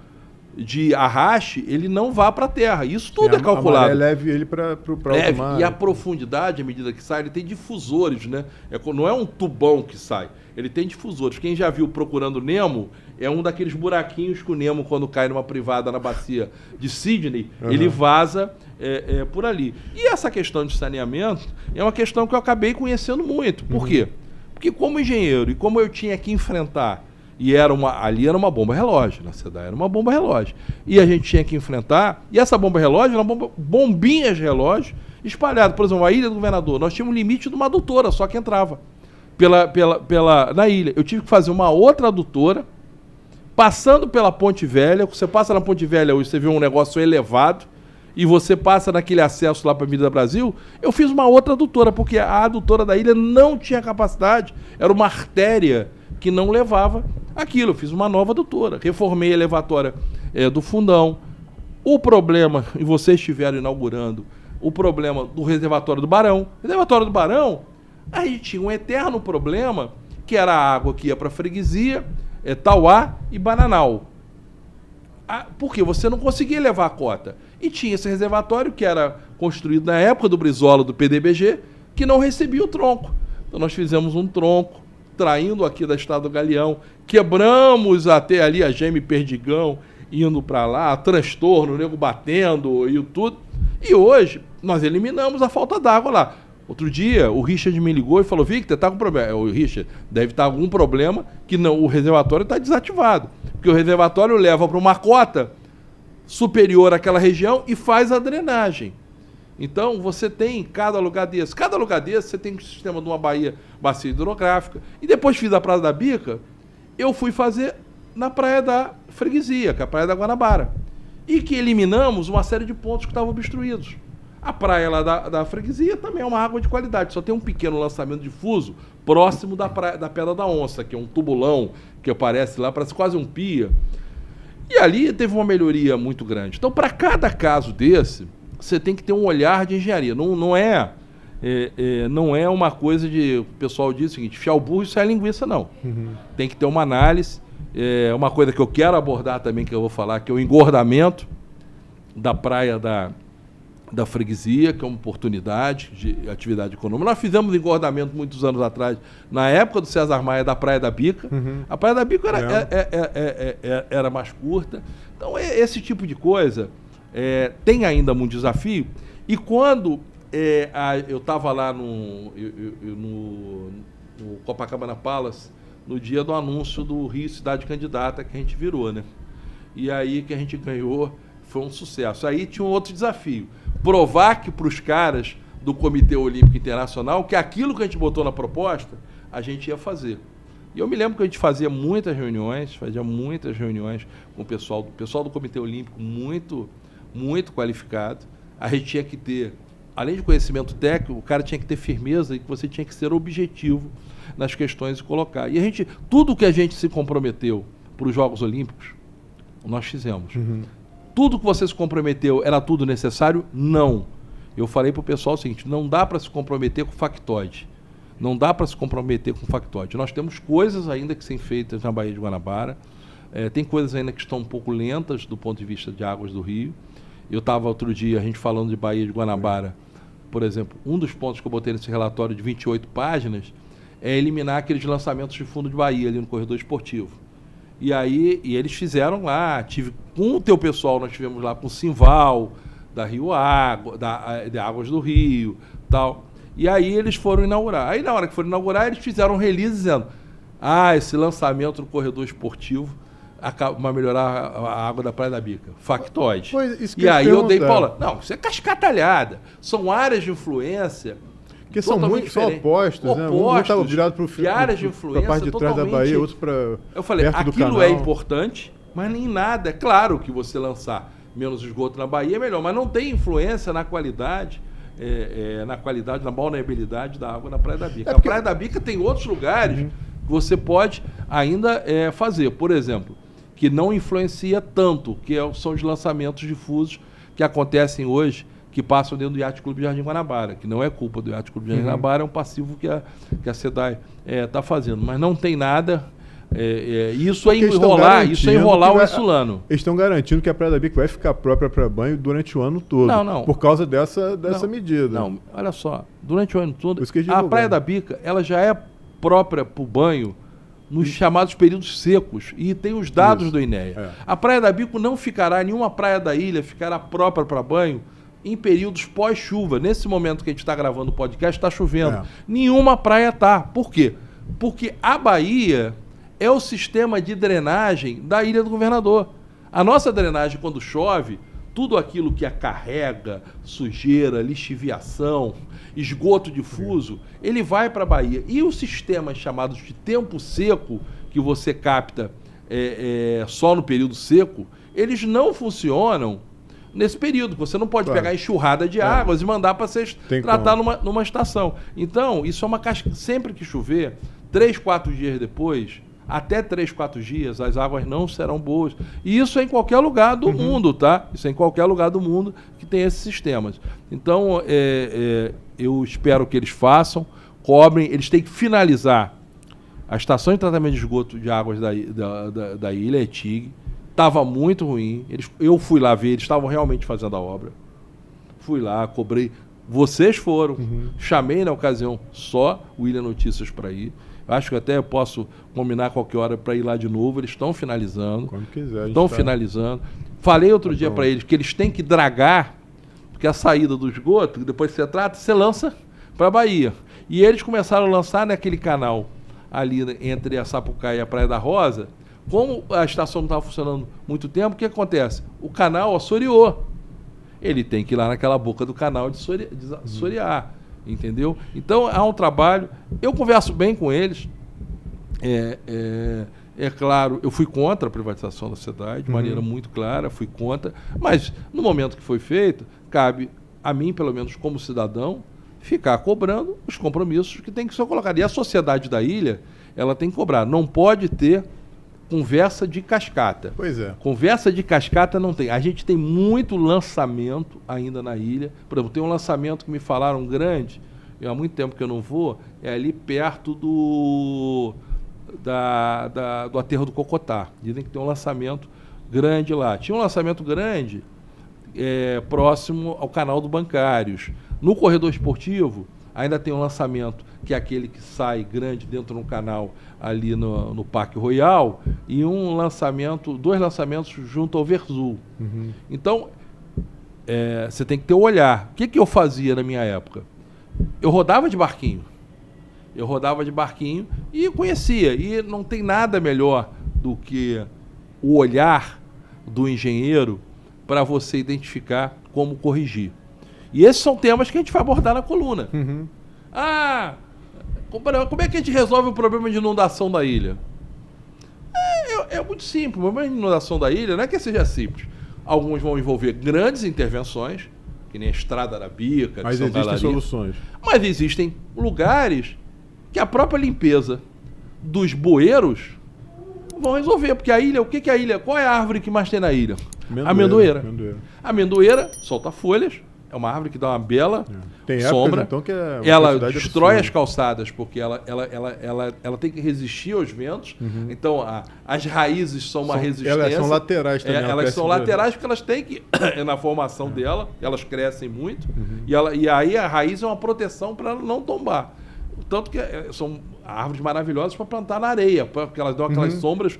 de arraste, ele não vá para a terra. Isso tudo é calculado. A maré leve ele para o alto mar. E a profundidade, à medida que sai, ele tem difusores, né? Não é um tubão que sai. Ele tem difusores. Quem já viu Procurando Nemo, é um daqueles buraquinhos que o Nemo, quando cai numa privada na bacia de Sydney, ele vaza por ali. E essa questão de saneamento é uma questão que eu acabei conhecendo muito. Por quê? Porque como engenheiro, e como eu tinha que enfrentar, ali era uma bomba relógio, na cidade era uma bomba relógio. E a gente tinha que enfrentar, e essa bomba relógio era bombinhas relógio espalhadas. Por exemplo, a Ilha do Governador, nós tínhamos um limite de uma adutora, só que entrava na ilha. Eu tive que fazer uma outra adutora, passando pela Ponte Velha. Você passa na Ponte Velha hoje, você vê um negócio elevado, e você passa naquele acesso lá para a Avenida Brasil. Eu fiz uma outra adutora, porque a adutora da ilha não tinha capacidade, era uma artéria que não levava aquilo. Eu fiz uma nova adutora, reformei a elevatória do Fundão. O problema, e vocês estiveram inaugurando, o problema do reservatório do Barão. O reservatório do Barão, aí tinha um eterno problema, que era a água que ia para a freguesia, Tauá e Bananal. Porque você não conseguia levar a cota. E tinha esse reservatório que era construído na época do Brizola, do PDBG, que não recebia o tronco. Então nós fizemos um tronco, traindo aqui da Estrada do Galeão, quebramos até ali a Geme Perdigão, indo para lá, transtorno, o nego batendo e tudo. E hoje nós eliminamos a falta d'água lá. Outro dia, o Richard me ligou e falou: Victor, tá com problema. O Richard, deve estar algum problema que o reservatório está desativado. Porque o reservatório leva para uma cota superior àquela região e faz a drenagem. Então, você tem cada lugar desse, você tem um sistema de uma bacia hidrográfica. E depois fiz a Praia da Bica, eu fui fazer na Praia da Freguesia, que é a Praia da Guanabara. E que eliminamos uma série de pontos que estavam obstruídos. A praia lá da Freguesia também é uma água de qualidade, só tem um pequeno lançamento difuso próximo da Pedra da Onça, que é um tubulão que aparece lá, parece quase um pia. E ali teve uma melhoria muito grande. Então, para cada caso desse, você tem que ter um olhar de engenharia. Não é uma coisa de... O pessoal diz o seguinte: fiar o burro e sair linguiça, não. Tem que ter uma análise. Uma coisa que eu quero abordar também, que eu vou falar, que é o engordamento da praia da Freguesia, que é uma oportunidade de atividade econômica. Nós fizemos engordamento muitos anos atrás, na época do César Maia, da Praia da Bica. A Praia da Bica era mais curta. Então, esse tipo de coisa tem ainda muito desafio. E quando eu estava lá no Copacabana Palace no dia do anúncio do Rio Cidade Candidata que a gente virou, né? E aí que a gente ganhou, foi um sucesso. Aí tinha um outro desafio, provar que para os caras do Comitê Olímpico Internacional que aquilo que a gente botou na proposta, a gente ia fazer. E eu me lembro que a gente fazia muitas reuniões com o pessoal do Comitê Olímpico muito, muito qualificado. A gente tinha que ter, além de conhecimento técnico, o cara tinha que ter firmeza e que você tinha que ser objetivo nas questões e colocar. E tudo que a gente se comprometeu para os Jogos Olímpicos, nós fizemos. Tudo que você se comprometeu era tudo necessário? Não. Eu falei para o pessoal o seguinte, não dá para se comprometer com factoide. Não dá para se comprometer com factoide. Nós temos coisas ainda que são feitas na Baía de Guanabara, tem coisas ainda que estão um pouco lentas do ponto de vista de águas do Rio. Eu estava outro dia, a gente falando de Baía de Guanabara, por exemplo, um dos pontos que eu botei nesse relatório de 28 páginas é eliminar aqueles lançamentos de fundo de Baía ali no corredor esportivo. E eles fizeram lá, com o teu pessoal, nós tivemos lá com o Simval, da Rio Água, de Águas do Rio, tal. E aí eles foram inaugurar. Aí na hora que foram inaugurar, eles fizeram um release dizendo, esse lançamento no corredor esportivo vai melhorar a água da Praia da Bica. Factoide. E aí eu dei Paula, não, isso é cascatalhada. São áreas de influência porque são muito só opostos, né? Um estava virado para o áreas de influência, para a parte de trás da Bahia, outro para eu falei, perto do aquilo canal. é importante, mas nem nada. É claro que você lançar menos esgoto na Bahia é melhor, mas não tem influência na qualidade, na balneabilidade da água na Praia da Bica. A Praia da Bica tem outros lugares que você pode ainda fazer. Por exemplo, que não influencia tanto, que são os lançamentos difusos que acontecem hoje, que passam dentro do Yacht Clube Jardim Guanabara, que não é culpa do Yacht Clube Jardim Guanabara, é um passivo que a SEDAI está fazendo. Mas não tem nada... isso é enrolar o insulano. Eles estão garantindo que a Praia da Bica vai ficar própria para banho durante o ano todo. Não. Por causa dessa medida. Não, olha só. Durante o ano todo, a Praia da Bica ela já é própria para o banho nos chamados períodos secos. E tem os dados do INEA. A Praia da Bica não ficará, nenhuma praia da ilha ficará própria para banho em períodos pós-chuva. Nesse momento que a gente está gravando o podcast, está chovendo. Nenhuma praia está. Por quê? Porque a Bahia é o sistema de drenagem da Ilha do Governador. A nossa drenagem, quando chove, tudo aquilo que carrega, sujeira, lixiviação, esgoto difuso, ele vai para a Bahia. E os sistemas chamados de tempo seco, que você capta só no período seco, eles não funcionam nesse período. Você não pode pegar enxurrada de águas e mandar para ser tratar numa estação. Então, isso é uma casca. Sempre que chover, 3, 4 dias depois, até 3, 4 dias, as águas não serão boas. E isso é em qualquer lugar do mundo, tá? Isso é em qualquer lugar do mundo que tem esses sistemas. Então, eu espero que eles façam, cobrem, eles têm que finalizar a estação de tratamento de esgoto de águas da ilha, ETIG. Estava muito ruim. Eu fui lá ver, eles estavam realmente fazendo a obra. Fui lá, cobrei. Vocês foram. Chamei na ocasião só o Ilha Notícias para ir. Acho que até eu posso combinar qualquer hora para ir lá de novo. Eles estão finalizando. Quando quiser. Estão finalizando. Falei outro dia para eles que eles têm que dragar, porque a saída do esgoto, depois que você trata, você lança para a Bahia. E eles começaram a lançar naquele canal ali entre a Sapucaí e a Praia da Rosa. Como a estação não estava funcionando muito tempo, o que acontece? O canal assoreou. Ele tem que ir lá naquela boca do canal de assorear, entendeu? Então, há um trabalho. Eu converso bem com eles. É claro, eu fui contra a privatização da SEDAI, de maneira muito clara, fui contra. Mas, no momento que foi feito, cabe a mim, pelo menos como cidadão, ficar cobrando os compromissos que tem que ser colocados. E a sociedade da ilha, ela tem que cobrar. Não pode ter conversa de cascata. Pois é. Conversa de cascata não tem. A gente tem muito lançamento ainda na ilha. Por exemplo, tem um lançamento que me falaram grande, há muito tempo que eu não vou, é ali perto do aterro do Cocotá. Dizem que tem um lançamento grande lá. Tinha um lançamento grande próximo ao canal do Bancários. No corredor esportivo, ainda tem um lançamento que é aquele que sai grande dentro de um canal ali no Parque Royal, e dois lançamentos junto ao Verzul. Então, você tem que ter o olhar. O que eu fazia na minha época? Eu rodava de barquinho. E conhecia. E não tem nada melhor do que o olhar do engenheiro para você identificar como corrigir. E esses são temas que a gente vai abordar na coluna. Uhum. Como é que a gente resolve o problema de inundação da ilha? É muito simples. O problema de inundação da ilha não é que seja simples. Alguns vão envolver grandes intervenções, que nem a Estrada da Bica, mas existem soluções. Mas existem lugares que a própria limpeza dos vão resolver. Porque a ilha, o que é a ilha? Qual é a árvore que mais tem na ilha? Amendoeira. A amendoeira solta folhas. É uma árvore que dá uma bela tem sombra. Épocas, então, que ela destrói as calçadas, porque ela tem que resistir aos ventos. Uhum. Então, as raízes são uma resistência. Elas são laterais também. Elas são laterais porque elas têm que, na formação dela, elas crescem muito. Uhum. E aí a raiz é uma proteção para ela não tombar. Tanto que são árvores maravilhosas para plantar na areia, porque elas dão aquelas sombras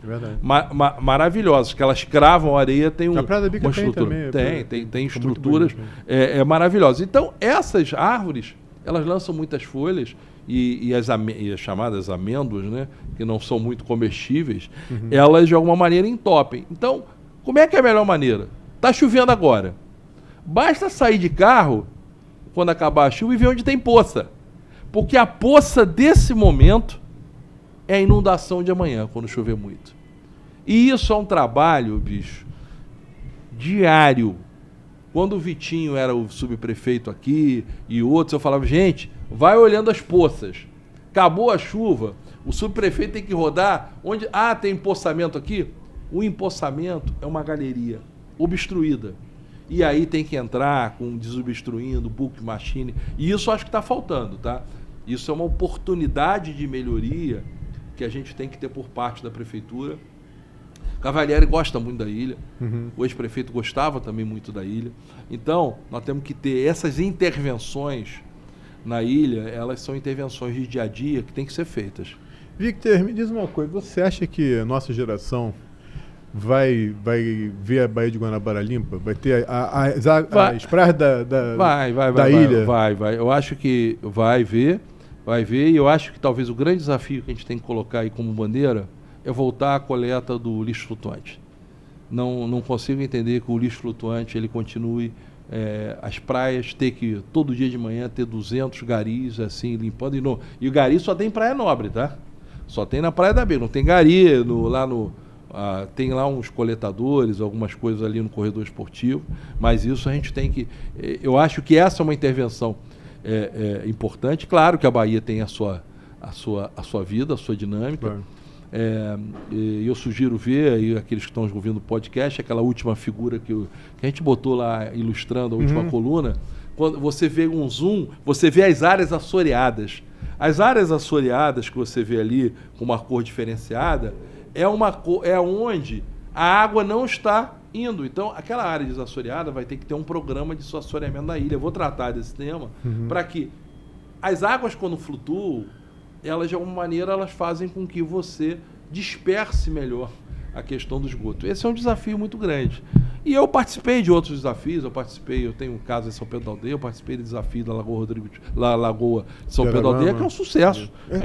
maravilhosas, que elas cravam a areia, tem uma estrutura. Tem estruturas maravilhosas. Então, essas árvores, elas lançam muitas folhas e as chamadas amêndoas, né, que não são muito comestíveis, elas de alguma maneira entopem. Então, como é que é a melhor maneira? Está chovendo agora. Basta sair de carro, quando acabar a chuva, e ver onde tem poça. Porque a poça desse momento é a inundação de amanhã, quando chover muito. E isso é um trabalho, bicho, diário. Quando o Vitinho era o subprefeito aqui e outros, eu falava, gente, vai olhando as poças. Acabou a chuva, o subprefeito tem que rodar onde... tem empoçamento aqui. O empoçamento é uma galeria obstruída. E aí tem que entrar com desobstruindo, bulk machine. E isso acho que está faltando, tá? Isso é uma oportunidade de melhoria que a gente tem que ter por parte da prefeitura. Cavalieri gosta muito da ilha. O ex-prefeito gostava também muito da ilha. Então, nós temos que ter essas intervenções na ilha, elas são intervenções de dia a dia que tem que ser feitas. Victor, me diz uma coisa. Você acha que a nossa geração vai ver a Baía de Guanabara limpa? Vai ter as praias da ilha? Vai. Eu acho que vai ver, e eu acho que talvez o grande desafio que a gente tem que colocar aí como bandeira é voltar à coleta do lixo flutuante. Não consigo entender que o lixo flutuante ele continue, as praias ter que, todo dia de manhã, ter 200 garis assim, limpando. E o gari só tem em Praia Nobre, tá? Só tem na Praia da Beira, não tem gari tem lá uns coletadores, algumas coisas ali no corredor esportivo, mas isso a gente tem que... Eu acho que essa é uma intervenção importante. Claro que a Bahia tem a sua vida, a sua dinâmica. Claro. Eu sugiro ver, aí aqueles que estão ouvindo o podcast, aquela última figura que a gente botou lá ilustrando a última coluna. Quando você vê um zoom, você vê as áreas assoreadas. As áreas assoreadas que você vê ali com uma cor diferenciada é onde a água não está indo. Então, aquela área desassoreada vai ter que ter um programa de assoreamento da ilha. Eu vou tratar desse tema para que as águas, quando flutuam, elas de alguma maneira elas fazem com que você disperse melhor a questão do esgoto. Esse é um desafio muito grande. E eu participei de outros desafios, eu tenho um caso em São Pedro da Aldeia, eu participei do desafio da Lagoa de São Pedro da Aldeia, que é um sucesso. A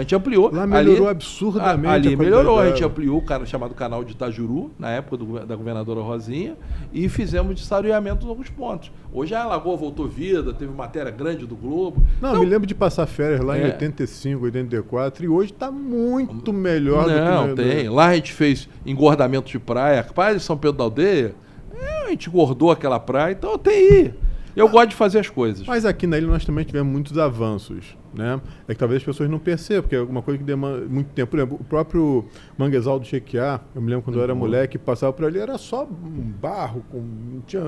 gente ampliou. Lá melhorou absurdamente. Ali melhorou, a gente ampliou o cara chamado Canal de Itajuru, na época da governadora Rosinha, e fizemos de saneamento em alguns pontos. Hoje a Lagoa voltou vida, teve matéria grande do Globo. Não, me lembro de passar férias lá em 85, 84, e hoje está muito melhor do que... Tem. Lá a gente fez engordamento de praia. Praia de São Pedro da Aldeia, a gente engordou aquela praia, então tem. Eu gosto de fazer as coisas. Mas aqui na ilha nós também tivemos muitos avanços, né? É que talvez as pessoas não percebam, porque é alguma coisa que demanda muito tempo. Por exemplo, o próprio manguezal do Chequiá, eu me lembro quando eu era moleque, passava por ali, era só barro,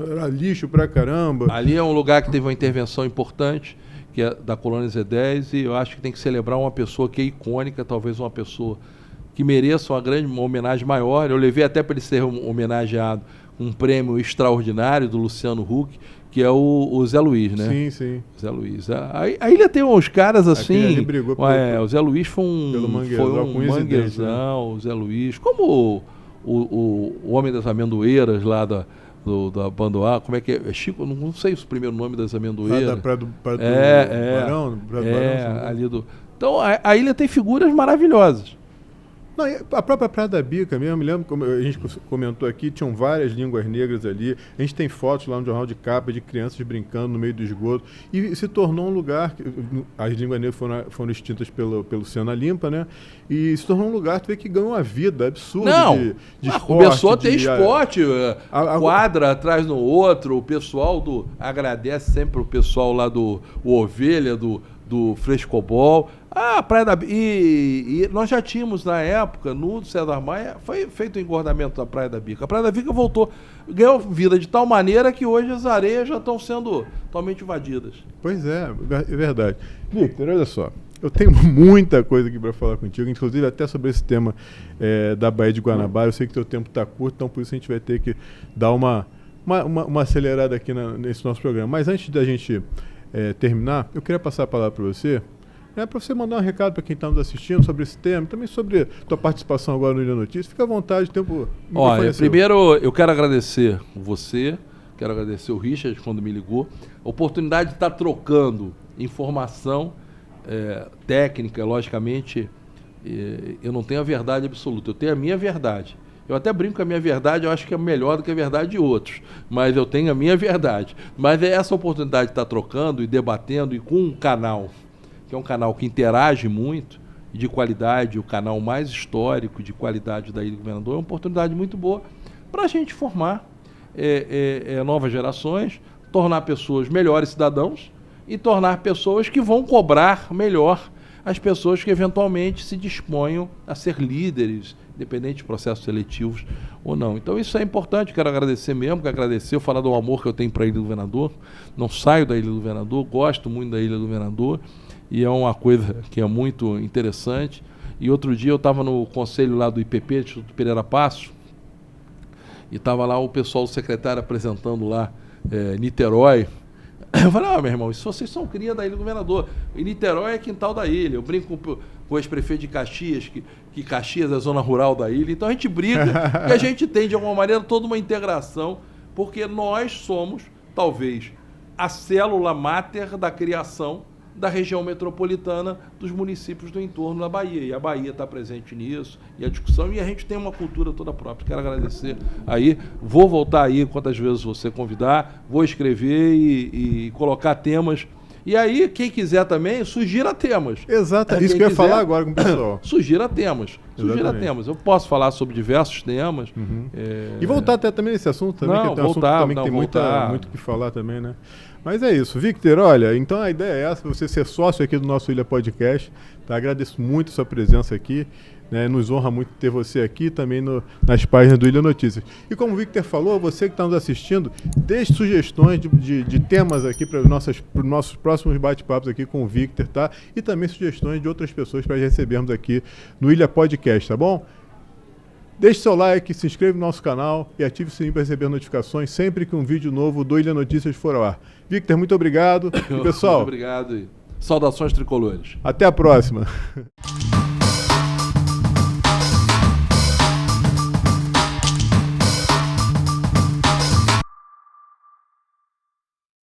era lixo pra caramba. Ali é um lugar que teve uma intervenção importante, que é da Colônia Z10, e eu acho que tem que celebrar uma pessoa que é icônica, talvez uma pessoa que mereça uma homenagem maior. Eu levei até para ele ser homenageado um prêmio extraordinário do Luciano Huck, que é o Zé Luiz, né? Sim. Zé Luiz. A ilha tem uns caras assim... o Zé Luiz foi um manguezão, o Zé Luiz. Como o Homem das Amendoeiras lá da Bandoá, como é que é? Chico, não sei o primeiro nome das amendoeiras. Da Praia do Barão, ali do... Então, a ilha tem figuras maravilhosas. Não, a própria Praia da Bica mesmo, me lembro, como a gente comentou aqui, tinham várias línguas negras ali. A gente tem fotos lá no jornal de capa de crianças brincando no meio do esgoto. E se tornou um lugar, as línguas negras foram extintas pelo Cena Limpa, né? E se tornou um lugar, tu vê que ganhou uma vida absurda de esporte. Começou a ter esporte, quadra atrás no outro, o pessoal agradece sempre o pessoal lá do Ovelha, do Frescobol. A Praia da Bica. E nós já tínhamos, na época, no César Maia, foi feito o engordamento da Praia da Bica. A Praia da Bica voltou, ganhou vida de tal maneira que hoje as areias já estão sendo totalmente invadidas. Pois é verdade. Victor, olha só. Eu tenho muita coisa aqui para falar contigo, inclusive até sobre esse tema da Baía de Guanabara. Eu sei que teu tempo está curto, então por isso a gente vai ter que dar uma acelerada aqui nesse nosso programa. Mas antes da gente terminar, eu queria passar a palavra para você, para você mandar um recado para quem está nos assistindo sobre esse tema, também sobre tua participação agora no Ilha Notícias. Fica à vontade, o tempo. Olha, primeiro eu quero agradecer você, quero agradecer o Richard quando me ligou, a oportunidade de estar trocando informação técnica, logicamente, eu não tenho a verdade absoluta, eu tenho a minha verdade. Eu até brinco que a minha verdade eu acho que é melhor do que a verdade de outros, mas eu tenho a minha verdade. Mas é essa oportunidade de estar trocando e debatendo e com um canal, que é um canal que interage muito, de qualidade, o canal mais histórico de qualidade da Ilha do Governador, é uma oportunidade muito boa para a gente formar novas gerações, tornar pessoas melhores cidadãos e tornar pessoas que vão cobrar melhor as pessoas que eventualmente se disponham a ser líderes, independente de processos seletivos ou não. Então isso é importante, quero agradecer mesmo, falar do amor que eu tenho para a Ilha do Governador. Não saio da Ilha do Governador, gosto muito da Ilha do Governador e é uma coisa que é muito interessante. E outro dia eu estava no conselho lá do IPP, Instituto Pereira Passos, e estava lá o pessoal do secretário apresentando lá Niterói. Eu falei, meu irmão, isso vocês são cria da Ilha do Governador. E Niterói é quintal da ilha. Eu brinco com o ex-prefeito de Caxias, que Caxias é a zona rural da ilha. Então a gente briga e a gente tem, de alguma maneira, toda uma integração, porque nós somos, talvez, a célula máter da criação da região metropolitana dos municípios do entorno da Bahia. E a Bahia está presente nisso, e a discussão, e a gente tem uma cultura toda própria. Quero agradecer aí. Vou voltar aí quantas vezes você convidar, vou escrever e colocar temas. E aí, quem quiser também, sugira temas. Exato, isso que eu ia falar agora com o pessoal. Sugira temas. Eu posso falar sobre diversos temas. E voltar até também nesse assunto também, que tem um assunto também que tem muito o que falar também, né? Mas é isso. Victor, olha, então a ideia é essa, você ser sócio aqui do nosso Ilha Podcast. Tá? Agradeço muito a sua presença aqui. Né? Nos honra muito ter você aqui também nas páginas do Ilha Notícias. E como o Victor falou, você que está nos assistindo, deixe sugestões de temas aqui para os nossos próximos bate-papos aqui com o Victor, tá? E também sugestões de outras pessoas para recebermos aqui no Ilha Podcast, tá bom? Deixe seu like, se inscreva no nosso canal e ative o sininho para receber notificações sempre que um vídeo novo do Ilha Notícias for ao ar. Victor, muito obrigado. E, pessoal, muito obrigado. Saudações tricolores. Até a próxima.